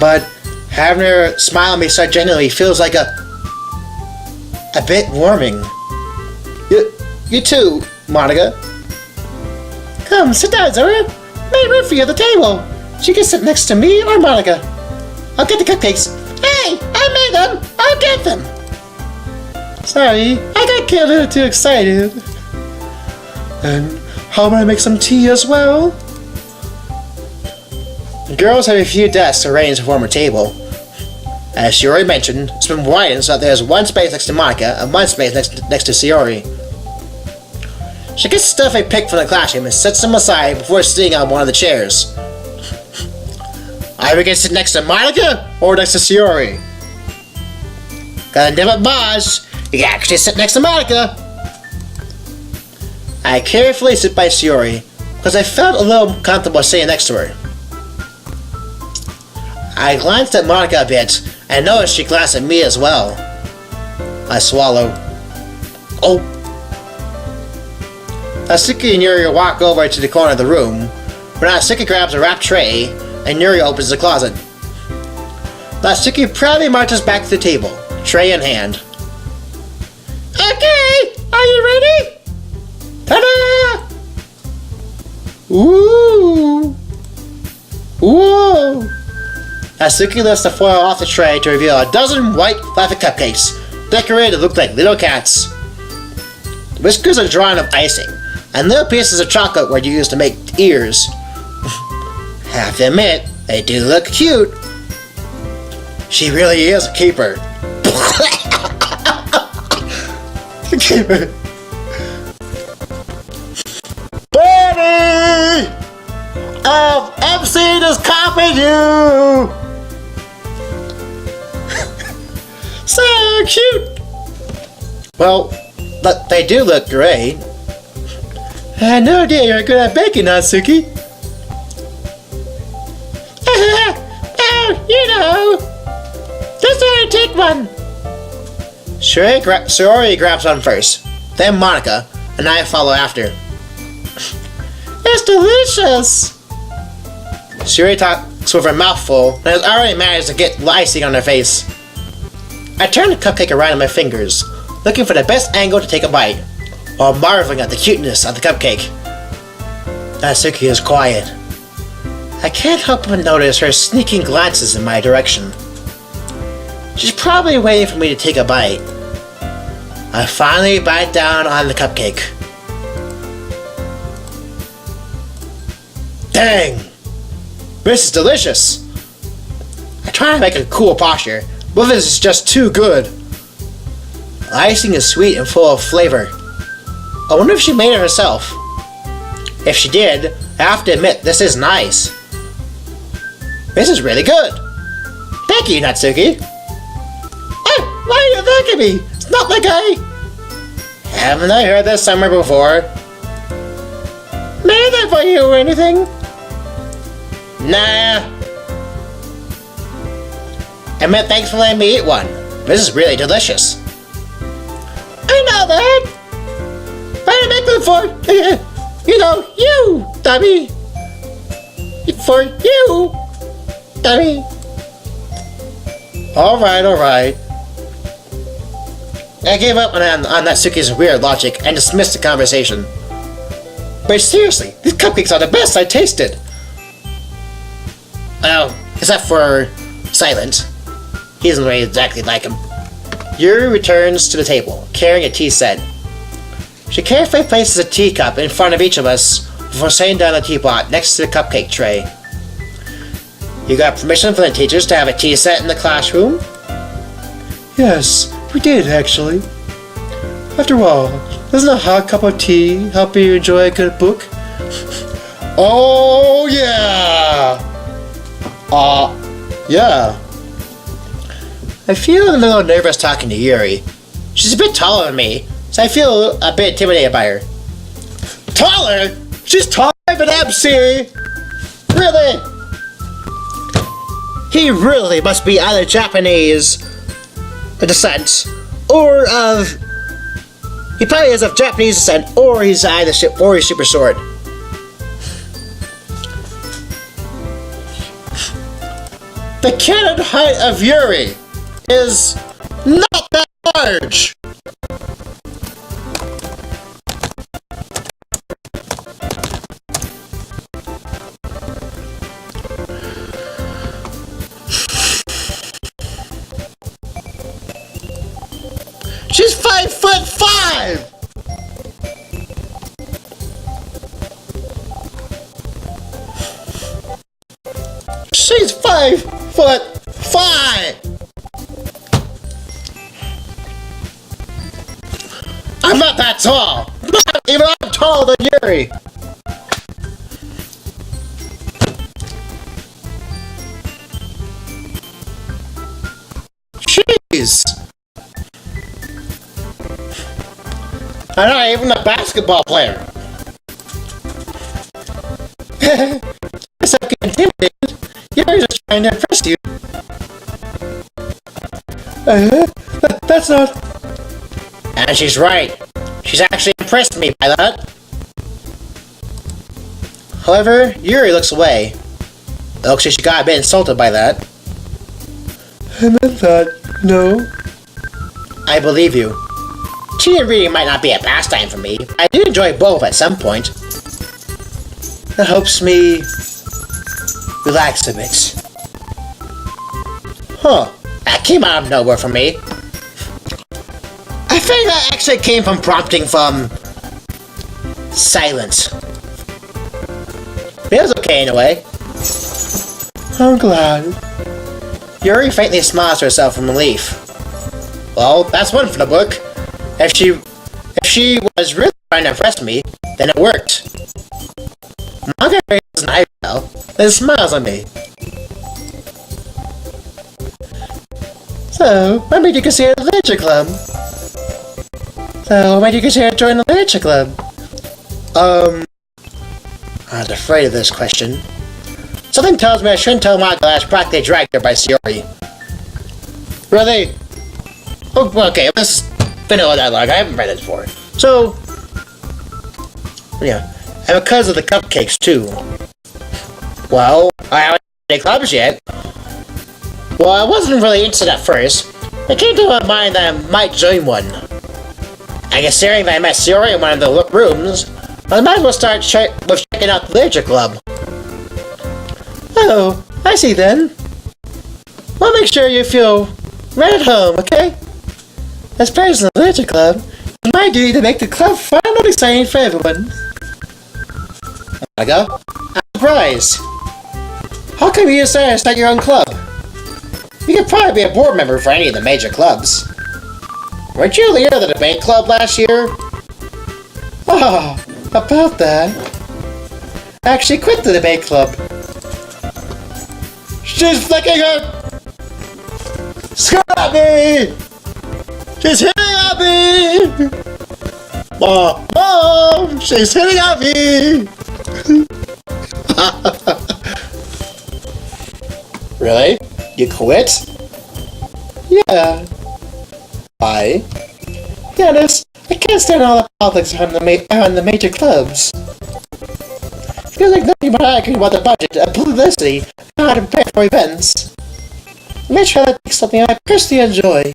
But having her smile at me so genuinely feels like a bit warming. You too, Monika. Come, sit down, Zoro. Made room for you at the table. She can sit next to me or Monika. I'll get the cupcakes. Hey, I made them. I'll get them. Sorry, I got a little too excited. And how about I make some tea as well? The girls have a few desks arranged to form a table. As she already mentioned, it's been widened so that there's one space next to Monika and one space next to Sayori. She gets stuff I picked from the classroom and sets them aside before sitting on one of the chairs. Either get to sit next to Monika or next to Sayori. Got a different boss. You can actually sit next to Monika. I carefully sit by Sayori because I felt a little comfortable sitting next to her. I glanced at Monika a bit and noticed she glanced at me as well. I swallowed. Oh. Natsuki and Yuri walk over to the corner of the room, where Natsuki grabs a wrapped tray and Yuri opens the closet. Natsuki proudly marches back to the table, tray in hand. Okay, are you ready? Ta-da! Ooh! Whoa! Natsuki lifts the foil off the tray to reveal a dozen white fluffy cupcakes, decorated to look like little cats. The whiskers are drawn of icing, and little pieces of chocolate were used to make ears. Have to admit, they do look cute. She really is a keeper. Keeper. Buddy! MC just copied you! So cute! Well, but they do look great. I had no idea you were good at baking, Natsuki. Oh, you know. Just only take one. Sayori grabs one first, then Monika, and I follow after. It's delicious! Sayori talks with her mouth full and has already managed to get icing on her face. I turn the cupcake around in my fingers, looking for the best angle to take a bite, while marveling at the cuteness of the cupcake. Natsuki is quiet. I can't help but notice her sneaking glances in my direction. She's probably waiting for me to take a bite. I finally bite down on the cupcake. Dang! This is delicious! I try to make a cool posture, but this is just too good. The icing is sweet and full of flavor. I wonder if she made it herself. If she did, I have to admit this is nice. This is really good. Thank you, Natsuki. Oh, why are you thanking me? It's not like haven't I heard this somewhere before? Made that for you or anything? Nah. I meant thanks for letting me eat one. This is really delicious. I know that. But I make them for, you, dummy. For you, dummy. Alright. I gave up on Natsuki's weird logic and dismissed the conversation. But seriously, these cupcakes are the best I tasted. Well, except for Silent. He doesn't really exactly like him. Yuri returns to the table, carrying a tea set. She carefully places a teacup in front of each of us before setting down the teapot next to the cupcake tray. You got permission from the teachers to have a tea set in the classroom? Yes, we did actually. After all, doesn't a hot cup of tea help you enjoy a good book? Oh yeah! Yeah. I feel a little nervous talking to Yuri. She's a bit taller than me, so I feel a bit intimidated by her. Taller? She's taller than MC! Really? He really must be either Japanese descent, or of... He probably is of Japanese descent, or he's either he's super short. The canon height of Yuri is not that large. She's 5'5". She's 5'5". I'm not that tall. Not even I'm taller than Yuri. Jeez. I'm not even a basketball player. Guess I'm getting intimidated. Yuri's just trying to impress you. That's not... And she's right. She's actually impressed me by that. However, Yuri looks away. It looks like she got a bit insulted by that. I meant that. No. I believe you. Cheating reading might not be a pastime for me. I do enjoy both at some point. It helps me relax a bit. Huh. That came out of nowhere for me. I think that actually came from prompting from silence. But it was okay in a way. I'm glad. Yuri faintly smiles to herself from relief. Well, that's one for the book. If she was really trying to impress me, then it worked. Monika raises an eyebrow, then smiles at me. So, when did you consider the literature club? So, when did you consider joining the literature club? I was afraid of this question. Something tells me I shouldn't tell Monika that I was practically dragged there by Sayori. Really? Oh, okay, let's vanilla dialogue. I haven't read it before. So, yeah, and because of the cupcakes too. Well, I haven't had any clubs yet. Well, I wasn't really interested at first. It came to my mind that I might join one. I guess considering that I met Sayori in one of the rooms, I might as well start with checking out the literature club. Oh, I see then. Well, make sure you feel right at home, okay? As president of the literature club, it's my duty to make the club fun and exciting for everyone. I go. I'm surprised. How come you decided to start your own club? You could probably be a board member for any of the major clubs. Weren't you leader of the debate club last year? Oh, about that. I actually quit the debate club. She's flicking her skirt at me! She's hitting at me! Mom! She's hitting at me! Really? You quit? Yeah. Why? Dennis, I can't stand all the politics around the major clubs. Feels like nothing but arguing about the budget and publicity and how to prepare for events. I may try to take something I personally enjoy,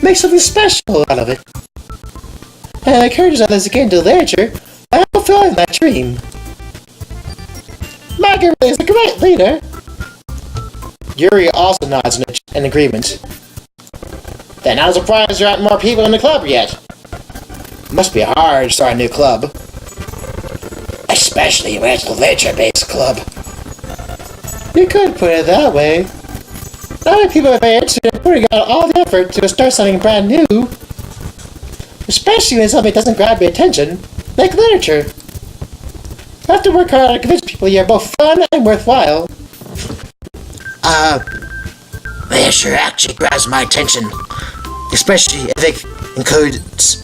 make something special out of it, and encourage others to get into literature by fulfilling that dream. Margaret is a great leader. Yuri also nods in agreement. Then I'm surprised there aren't more people in the club yet. Must be hard to start a new club. Especially when it's a literature-based club. You could put it that way. Not many people are very interested in putting out all the effort to start something brand new. Especially when something doesn't grab your attention, like literature. You have to work hard to convince people you're both fun and worthwhile. Literature actually grabs my attention. Especially if it includes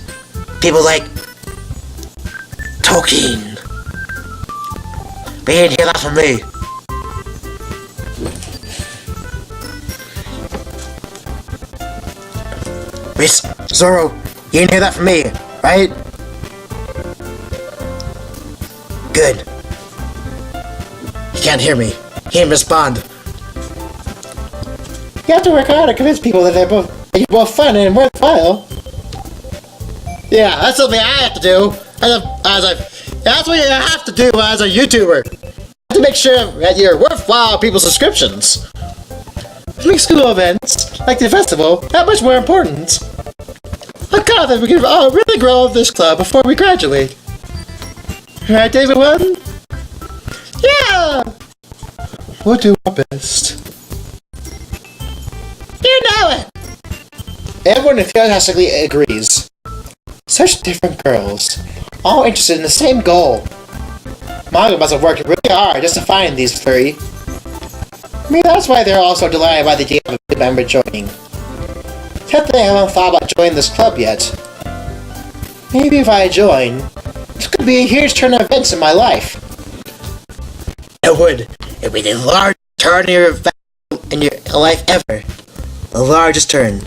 people like Tolkien. But you didn't hear that from me. Miss Zoro, you didn't hear that from me, right? Good. He can't hear me. He can't respond. You have to work hard to convince people that you're both fun and worthwhile. Yeah, that's something I have to do. That's what you have to do as a YouTuber. You have to make sure that you're worthwhile people's subscriptions. Which makes school events, like the festival, that much more important. I'm confident we can really grow this club before we graduate. Right, everyone? Yeah! We'll do our best. You know it! Everyone enthusiastically agrees. Such different girls, all interested in the same goal. Manga must have worked really hard just to find these three. Maybe that's why they're all so delighted by the idea of a new member joining. Except they haven't thought about joining this club yet. Maybe if I join, this could be a huge turn of events in my life. It would. It would be the largest turn in your life ever. The largest turn.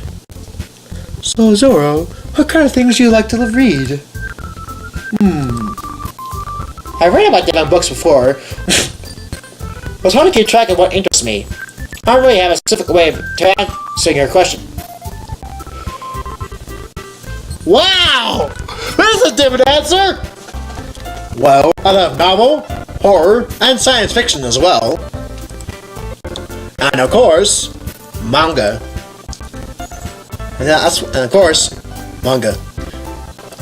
So, Zoro, what kind of things do you like to read? I've read about different books before. I was trying to keep track of what interests me. I don't really have a specific way of answering your question. Wow! That's a different answer! Well, I love novel, horror, and science fiction as well. And of course, manga. And of course, manga.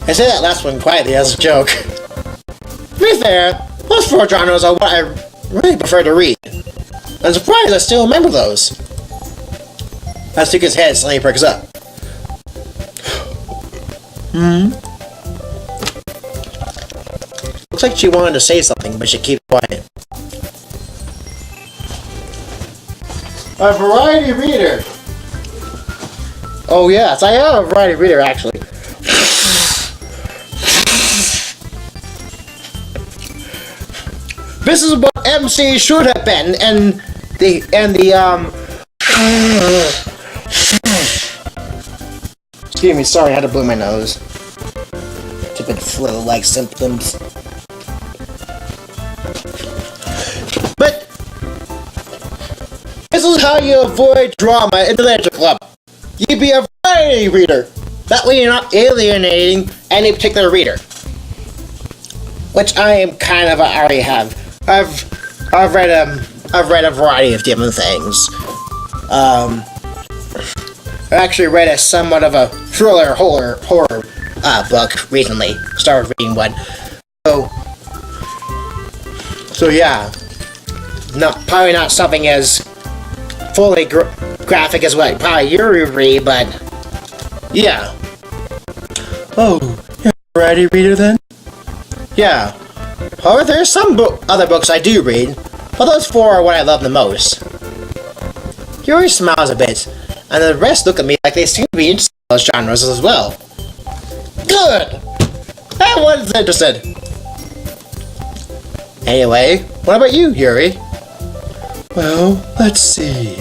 I say that last one quietly as a joke. To be fair, those four genres are what I really prefer to read. I'm surprised I still remember those. As Tuka's head suddenly perks up. Looks like she wanted to say something, but she keeps quiet. A variety reader! Oh yes, I am a variety reader actually. This is what MC should have been, and excuse me, sorry, I had to blow my nose. Stupid flu-like symptoms. But this is how you avoid drama in the literature club. You be a variety reader. That way you're not alienating any particular reader. Which I am kind of, I already have. I've read a variety of different things. I actually read a somewhat of a thriller horror book recently. Started reading one. So yeah. Probably not something as fully graphic as what probably you read, but yeah. Oh, you're a variety reader then? Yeah. However, there are some other books I do read, but those four are what I love the most. Yuri smiles a bit, and the rest look at me like they seem to be interested in those genres as well. Good! Everyone's interested! Anyway, what about you, Yuri? Well, let's see.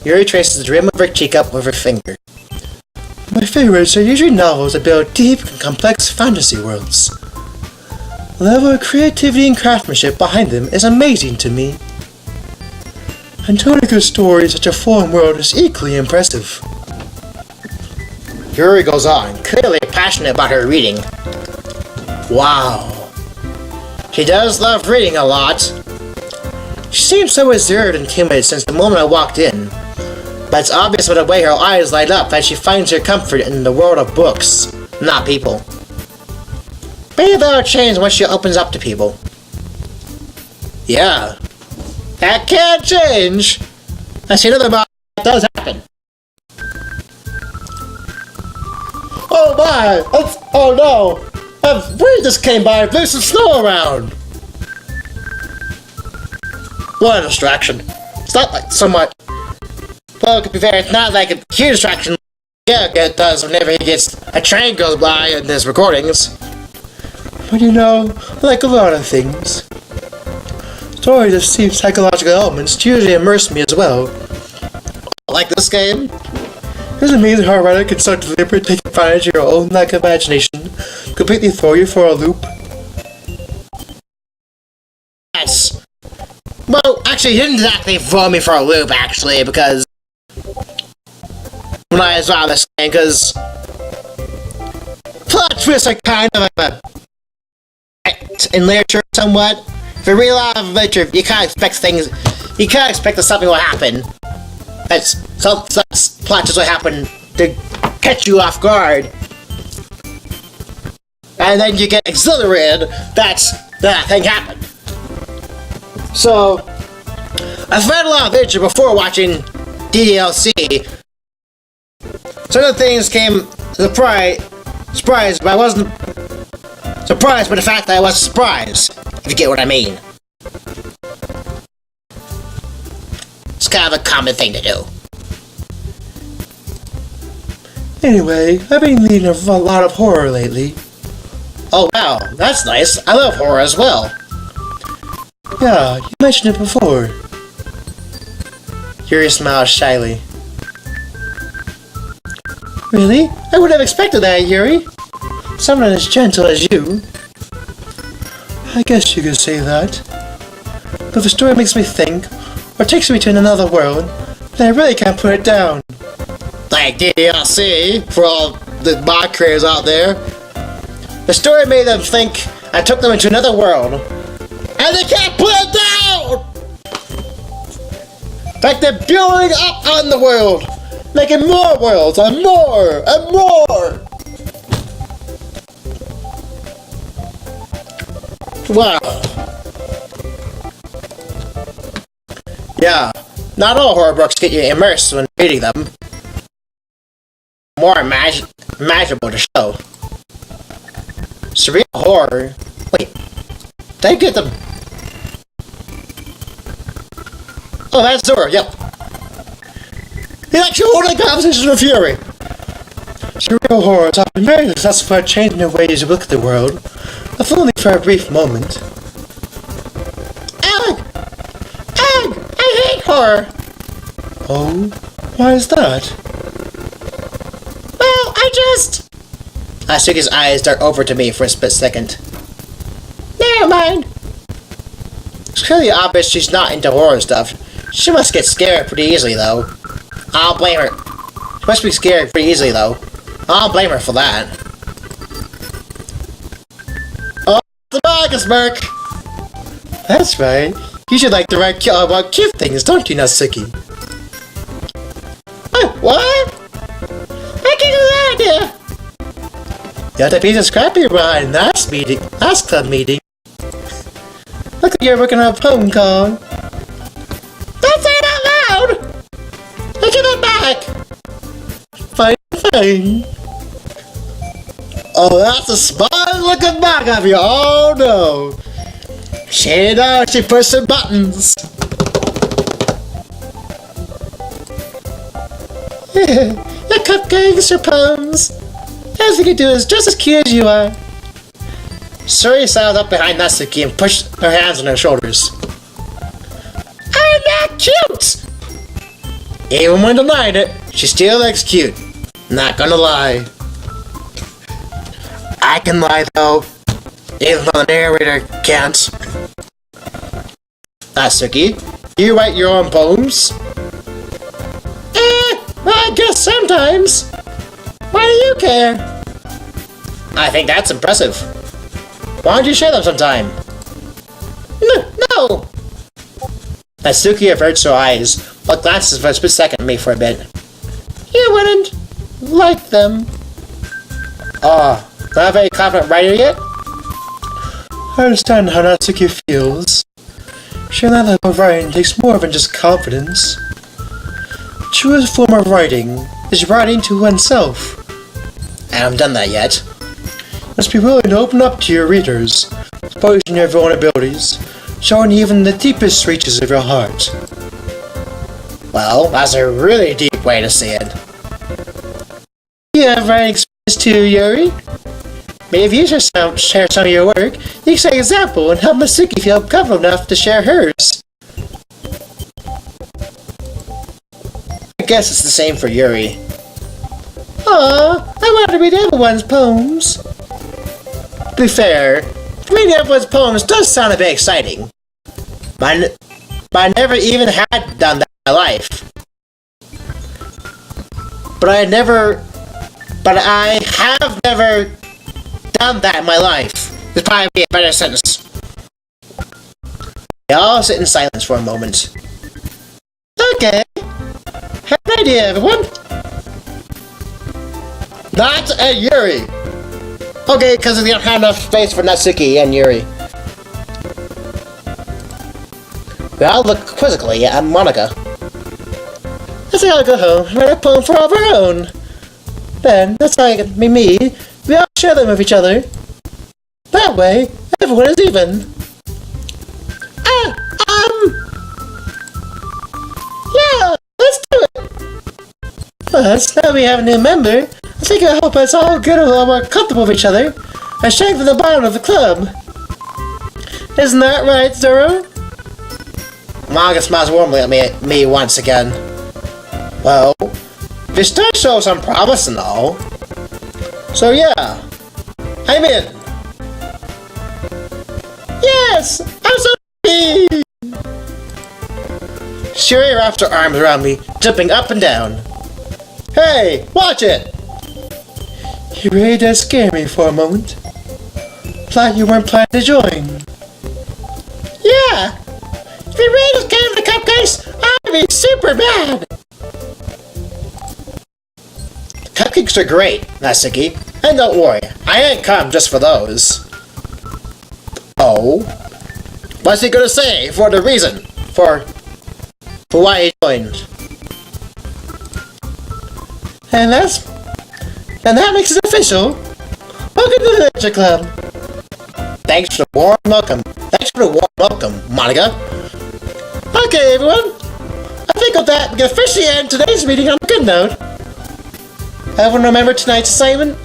Yuri traces the rim of her cheek up with her finger. My favorites are usually novels that build deep and complex fantasy worlds. The level of creativity and craftsmanship behind them is amazing to me. And telling a good story in such a foreign world is equally impressive. Yuri goes on, clearly passionate about her reading. Wow. She does love reading a lot. She seems so reserved and timid since the moment I walked in. But it's obvious by the way her eyes light up that she finds her comfort in the world of books. not people. Maybe that'll change once she opens up to people. Yeah. That can change! I see another mod that does happen. Oh my! Oh no! We just came by and blew some snow around! What a distraction. It's not like so much. Well, to be fair, it's not like a huge distraction like it does whenever he gets a train goes by in his recordings. But you know, like a lot of things, stories that see psychological elements usually immerse me as well. Like this game. It's amazing how a writer can so deliberately take advantage of your own lack of imagination, completely throw you for a loop. Yes. Well, actually, he didn't exactly throw me for a loop, actually, because when I saw this game, because plot twists are kind of like a in literature somewhat. If you read a lot of literature, you kind of expect things. You kind of expect that something will happen. Some plot twists will happen to catch you off guard, and then you get exhilarated. That thing happened. So, I've read a lot of literature before watching DDLC. Some of the things came surprised, but I wasn't surprised by the fact that I was surprised, if you get what I mean. It's kind of a common thing to do. Anyway, I've been reading a lot of horror lately. Oh wow, that's nice. I love horror as well. Yeah, you mentioned it before. Yuri smiled shyly. Really? I would have expected that, Yuri. Someone as gentle as you. I guess you could say that. But the story makes me think, or takes me to another world, and I really can't put it down. Like DDLC, for all the mod creators out there. The story made them think I took them into another world, and they can't put it down! Like they're building up on the world, making more worlds, and more, and more! Wow. Yeah, not all horror books get you immersed when reading them. More imaginable to show. Surreal horror. Wait, did I get them? Oh, that's Zoro, yep. He's actually holding conversations with Fury. Surreal horrors have been very successful at changing the ways you look at the world, if only for a brief moment. Ag! I hate horror! Oh, why is that? Well, I just... Asuka's eyes dart over to me for a split second. Never mind. It's clearly obvious she's not into horror stuff. She must get scared pretty easily, though. I'll blame her. She must be scared pretty easily, though. I'll blame her for that. Oh, the Marcus Merc! That's right. You should like to write about cute things, don't you, Natsuki? What? I can do that idea! You have to be scrappy behind last club meeting. Look like you're working on a poem called... Don't say it out loud! Look at it back! Fine. Oh, that's a smart looking back of you, oh no! She knows she pushing buttons! Your cupcakes, your poems. Everything you do is just as cute as you are. Suri sat up behind Natsuki and pushed her hands on her shoulders. I'm not cute! Even when denied it, she still looks cute. Not gonna lie. I can lie though, even though the narrator can't. Natsuki, you write your own poems? Well, I guess sometimes. Why do you care? I think that's impressive. Why don't you share them sometime? No! Natsuki averts her eyes, but glances for a split second at me for a bit. You wouldn't like them. Not a very confident writer yet? I understand how Natsuki feels. Sharing that level of writing takes more than just confidence. The truest form of writing is writing to oneself. I haven't done that yet. You must be willing to open up to your readers, exposing your vulnerabilities, showing even the deepest reaches of your heart. Well, that's a really deep way to see it. You have writing experience too, Yuri? Maybe if you share some of your work, you can set an example and help Natsuki feel comfortable enough to share hers. I guess it's the same for Yuri. Aw, I want to read everyone's poems. To be fair, reading everyone's poems does sound a bit exciting. But I never even had done that in my life. But I have never done that in my life. This probably be a better sentence. We all sit in silence for a moment. Okay. Have an idea, everyone? Not a Yuri. Okay, because we don't have enough space for Natsuki and Yuri. We all look quizzically at Monika. Let's all go home and write a poem for all of our own. Then, that's like me, we all share them with each other. That way, everyone is even. Yeah, let's do it. Plus, now we have a new member, I think it'll help us all get a little more comfortable with each other and strengthen the bond of the club. Isn't that right, Zoro? Monika smiles warmly at me once again. Well, this does show some promise and all. So yeah, I'm in. Yes, I'm so happy! Shuri wraps her arms around me, jumping up and down. Hey, watch it! You really did scare me for a moment. Thought you weren't planning to join. Yeah! If you really just came to the cupcakes, I'd be super mad! Cupcakes are great, Natsuki. And don't worry, I ain't come just for those. Oh? What's he gonna say for the reason? For why he joined? And that makes it official. Welcome to the Adventure Club. Thanks for the warm welcome. Monika. Okay, everyone. I think with that, we can officially end today's meeting on a good note. Everyone remember tonight's assignment?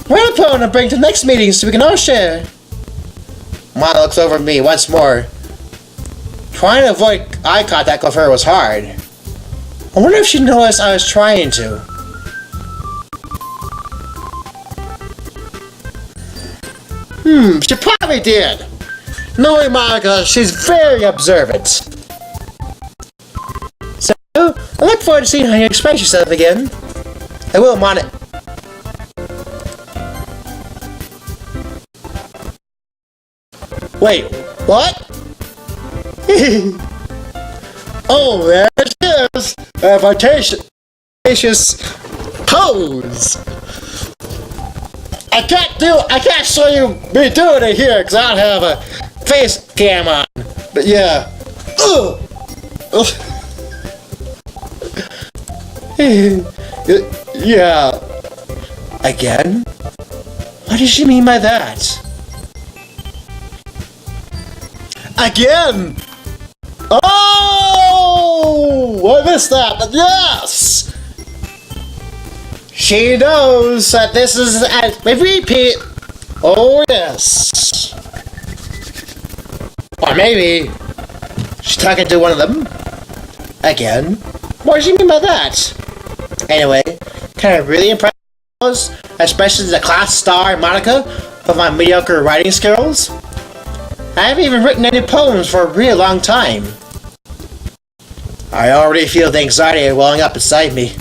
Write a poem and bring to the next meeting so we can all share. Monika looks over at me once more. Trying to avoid eye contact with her was hard. I wonder if she noticed I was trying to. She probably did. Knowing Monika, she's very observant. So, I look forward to seeing how you express yourself again. I will, Monika. Wait, what? Oh, there it is! A flirtatious pose! I can't show you me doing it here because I don't have a face cam on. But yeah. Yeah. Again? What does she mean by that? Again! Oh! I missed that, but yes! She knows that this is a repeat. Oh, yes. Or maybe she's talking to one of them. Again. What does she mean by that? Anyway, kind of really impressed, especially the class star Monika of my mediocre writing skills. I haven't even written any poems for a really long time. I already feel the anxiety welling up inside me.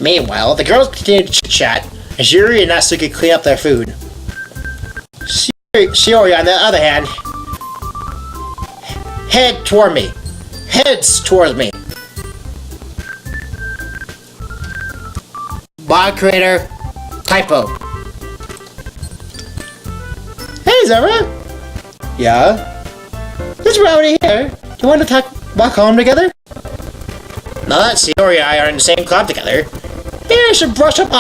Meanwhile, the girls continue to chit-chat as Yuri and Natsuki clean up their food. Shiori, on the other hand, heads towards me. mod creator, typo. Hey Zara! Yeah? This is Rowdy here. You want to walk home together? Now that Zoro and I are in the same club together, maybe I should brush up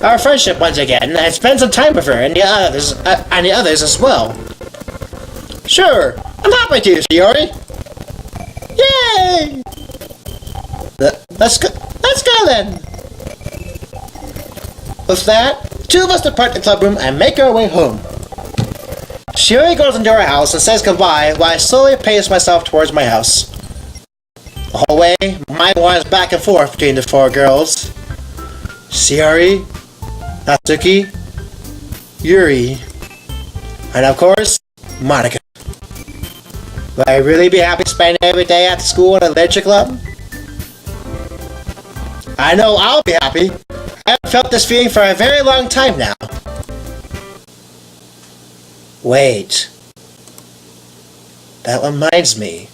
our friendship once again and spend some time with her and the others as well. Sure, I'm happy to, Zoro. Yay! Let's go then. With that, two of us depart the club room and make our way home. Shiori goes into her house and says goodbye while I slowly pace myself towards my house. The whole way, my mind wanders back and forth between the four girls. Shiori, Natsuki, Yuri, and of course, Monika. Will I really be happy spending every day after school in a literature club? I know I'll be happy. I haven't felt this feeling for a very long time now. Wait. That reminds me.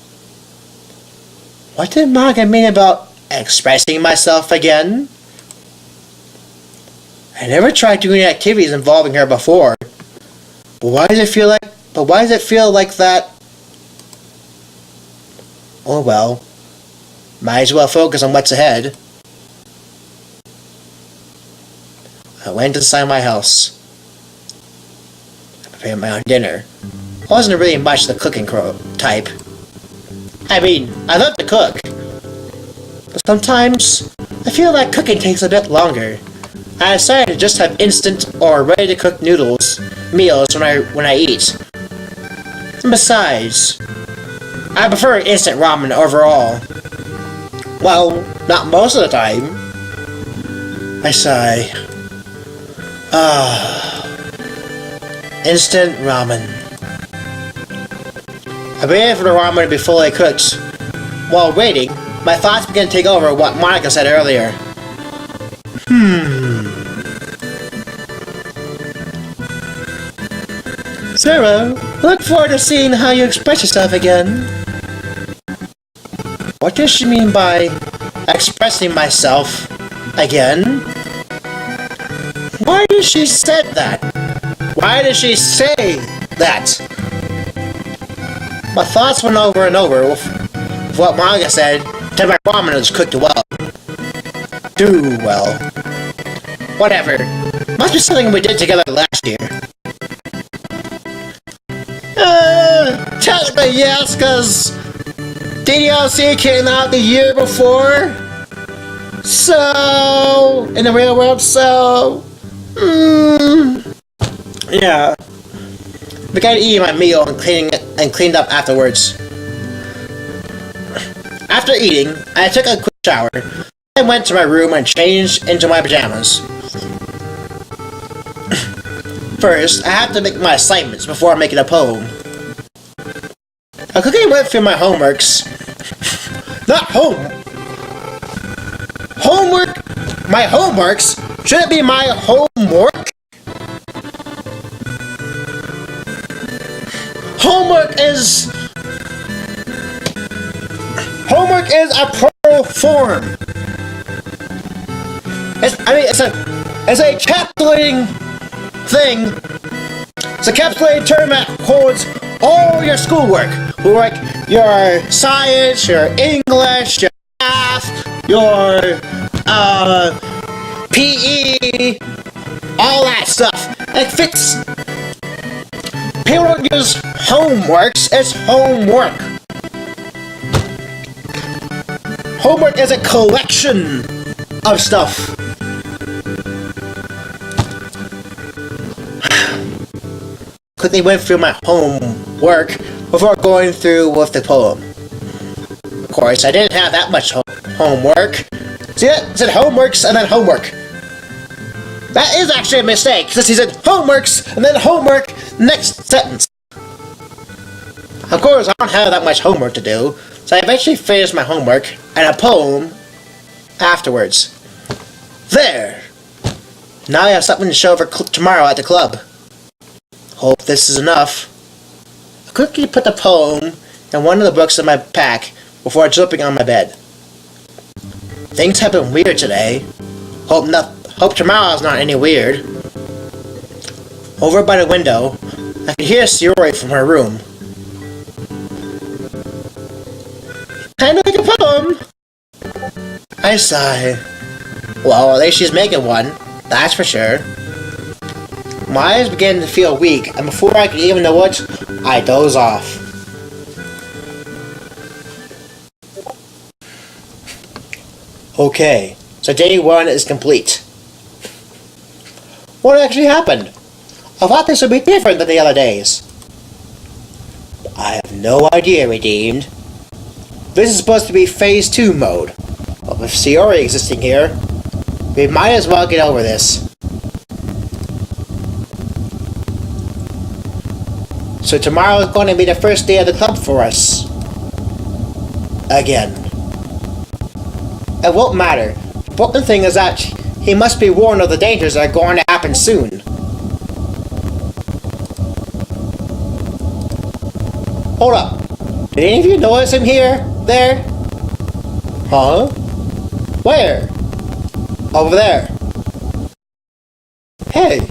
What did Monika mean about expressing myself again? I never tried doing activities involving her before. But why does it feel like that? Oh well. Might as well focus on what's ahead. I went inside my house. I prepared my own dinner. I wasn't really much the cooking type. I mean, I love to cook. But sometimes, I feel like cooking takes a bit longer. I decided to just have instant or ready-to-cook meals when I eat. And besides, I prefer instant ramen overall. Well, not most of the time. I sigh. Instant ramen. I waited for the ramen to be fully cooked. While waiting, my thoughts began to take over what Monika said earlier. Zoro, I look forward to seeing how you express yourself again. What does she mean by expressing myself again? Why did she say that? Why did she say that? My thoughts went over and over with what Monika said until my ramen was cooked well. Too well. Whatever. Must be something we did together last year. Technically yes, cause DDLC came out the year before. So, in the real world, yeah. Began eating my meal and cleaned up afterwards. After eating, I took a quick shower. I went to my room and changed into my pajamas. First, I have to make my assignments before making a poem. I quickly went through my homeworks. Not homework? My homeworks? Should it be my homework? Homework is a plural form. It's a encapsulating thing. It's a encapsulating term that holds all your schoolwork. Like your science, your English, your math, your PE, all that stuff. It fits. People don't use homeworks, it's homework. Homework is a collection of stuff. Quickly went through my homework before going through with the poem. Of course, I didn't have that much homework. See that? It said homeworks and then homework. That is actually a mistake, since he said homeworks and then homework next sentence. Of course, I don't have that much homework to do, so I eventually finished my homework and a poem afterwards. There! Now I have something to show for tomorrow at the club. Hope this is enough. I quickly put the poem and one of the books in my pack before jumping on my bed. Things have been weird today. Hope tomorrow's not any weird. Over by the window, I could hear Sayori from her room. Kinda like a poem! I sigh. Well, at least she's making one, that's for sure. My eyes began to feel weak, and before I could even know what, I doze off. Okay, so day 1 is complete. What actually happened? I thought this would be different than the other days. I have no idea, Redeemed. This is supposed to be Phase 2 mode. But with Sayori existing here, we might as well get over this. So tomorrow is going to be the first day of the club for us. Again. It won't matter. The important thing is that he must be warned of the dangers that are going to happen soon. Hold up. Did any of you notice him here? There? Huh? Where? Over there. Hey,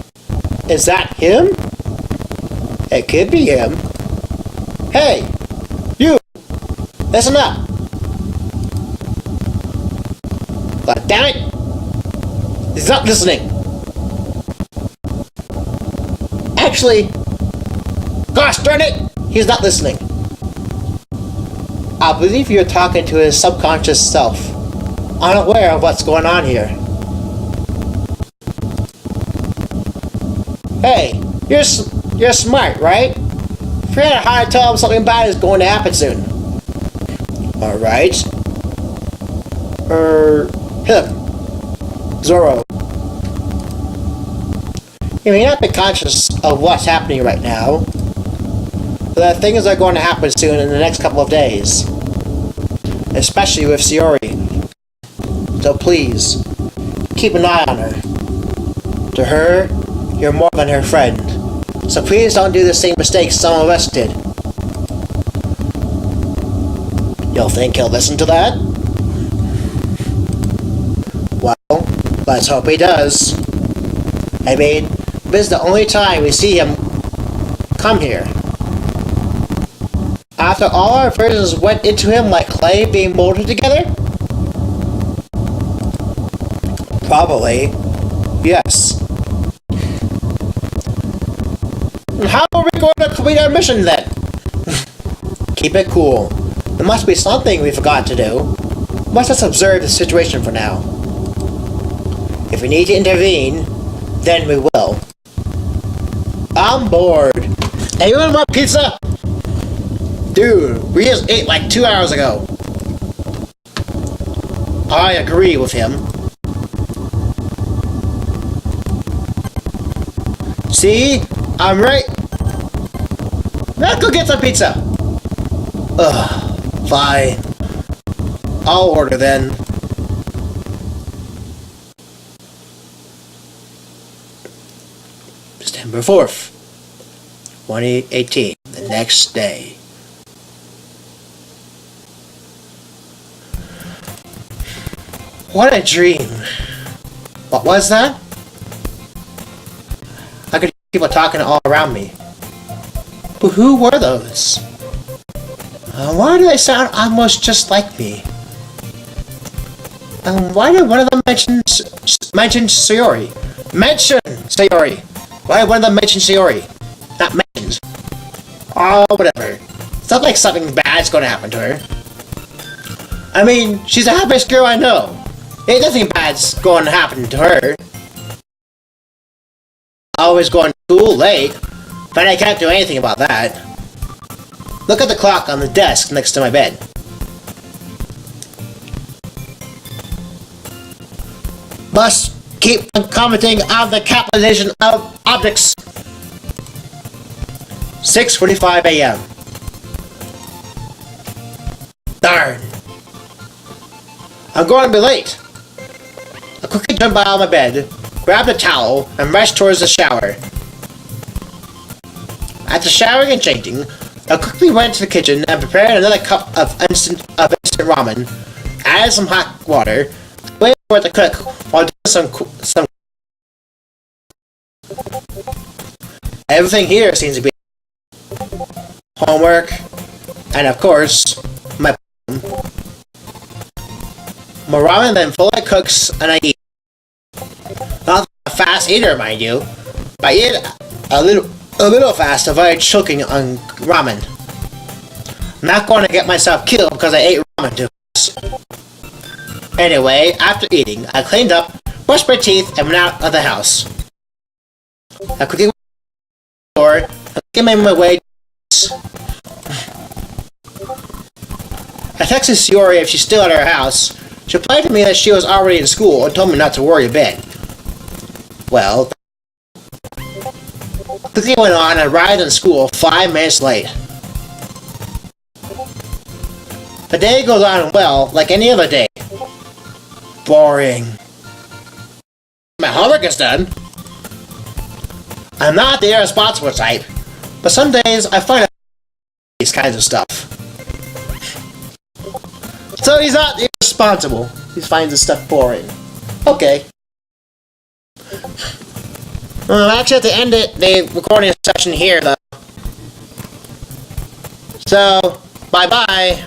is that him? It could be him. Hey, you! Listen up! God damn it! He's not listening! Actually, gosh darn it! He's not listening. I believe you're talking to his subconscious self, unaware of what's going on here. Hey, you're smart, right? Figure out how to tell him something bad is going to happen soon. Alright. Him. Zoro. You may not be conscious of what's happening right now, but the things are going to happen soon in the next couple of days. Especially with Sayori. So please, keep an eye on her. To her, you're more than her friend. So please don't do the same mistakes some of us did. You'll think he'll listen to that? Well, let's hope he does. I mean, this is the only time we see him come here. After all our versions went into him like clay being molded together? Probably. Yes. How are we going to complete our mission then? Keep it cool. There must be something we forgot to do. Let's just observe the situation for now. If we need to intervene, then we will. I'm bored. Anyone want pizza? Dude, we just ate like 2 hours ago. I agree with him. See? I'm right. Let's go get some pizza. Ugh, fine. I'll order then. December 4th, 2018, the next day. What a dream. What was that? I could hear people talking all around me. But who were those? Why do they sound almost just like me? Why did one of them mention Sayori? Mention Sayori! Why did one of them mention Sayori? Not mentioned. Oh, whatever. It's not like something bad's gonna happen to her. I mean, she's the happiest girl I know. Ain't nothing bad's going to happen to her. Always going to school late, but I can't do anything about that. Look at the clock on the desk next to my bed. Must keep commenting on the capitalization of objects. 6:45 a.m. Darn. I'm going to be late. I quickly jumped out of my bed, grabbed a towel, and rushed towards the shower. After showering and changing, I quickly went to the kitchen and prepared another cup of instant ramen, added some hot water, waited for it to cook while doing some. Everything here seems to be homework, and of course, my ramen then fully cooks and I eat. Not a fast eater, mind you, but I eat a little fast to avoid choking on ramen. I'm not going to get myself killed because I ate ramen too fast. Anyway, after eating, I cleaned up, brushed my teeth, and went out of the house. I quickly went to the door and came my way. I texted Siori if she's still at her house. She replied to me that she was already in school and told me not to worry a bit. Well, quickly went on and arrived in school 5 minutes late. The day goes on well, like any other day. Boring. My homework is done. I'm not the irresponsible type, but some days I find out these kinds of stuff. So he's not irresponsible. He finds this stuff boring. Okay. I actually have to end the recording session here, though. So, bye-bye.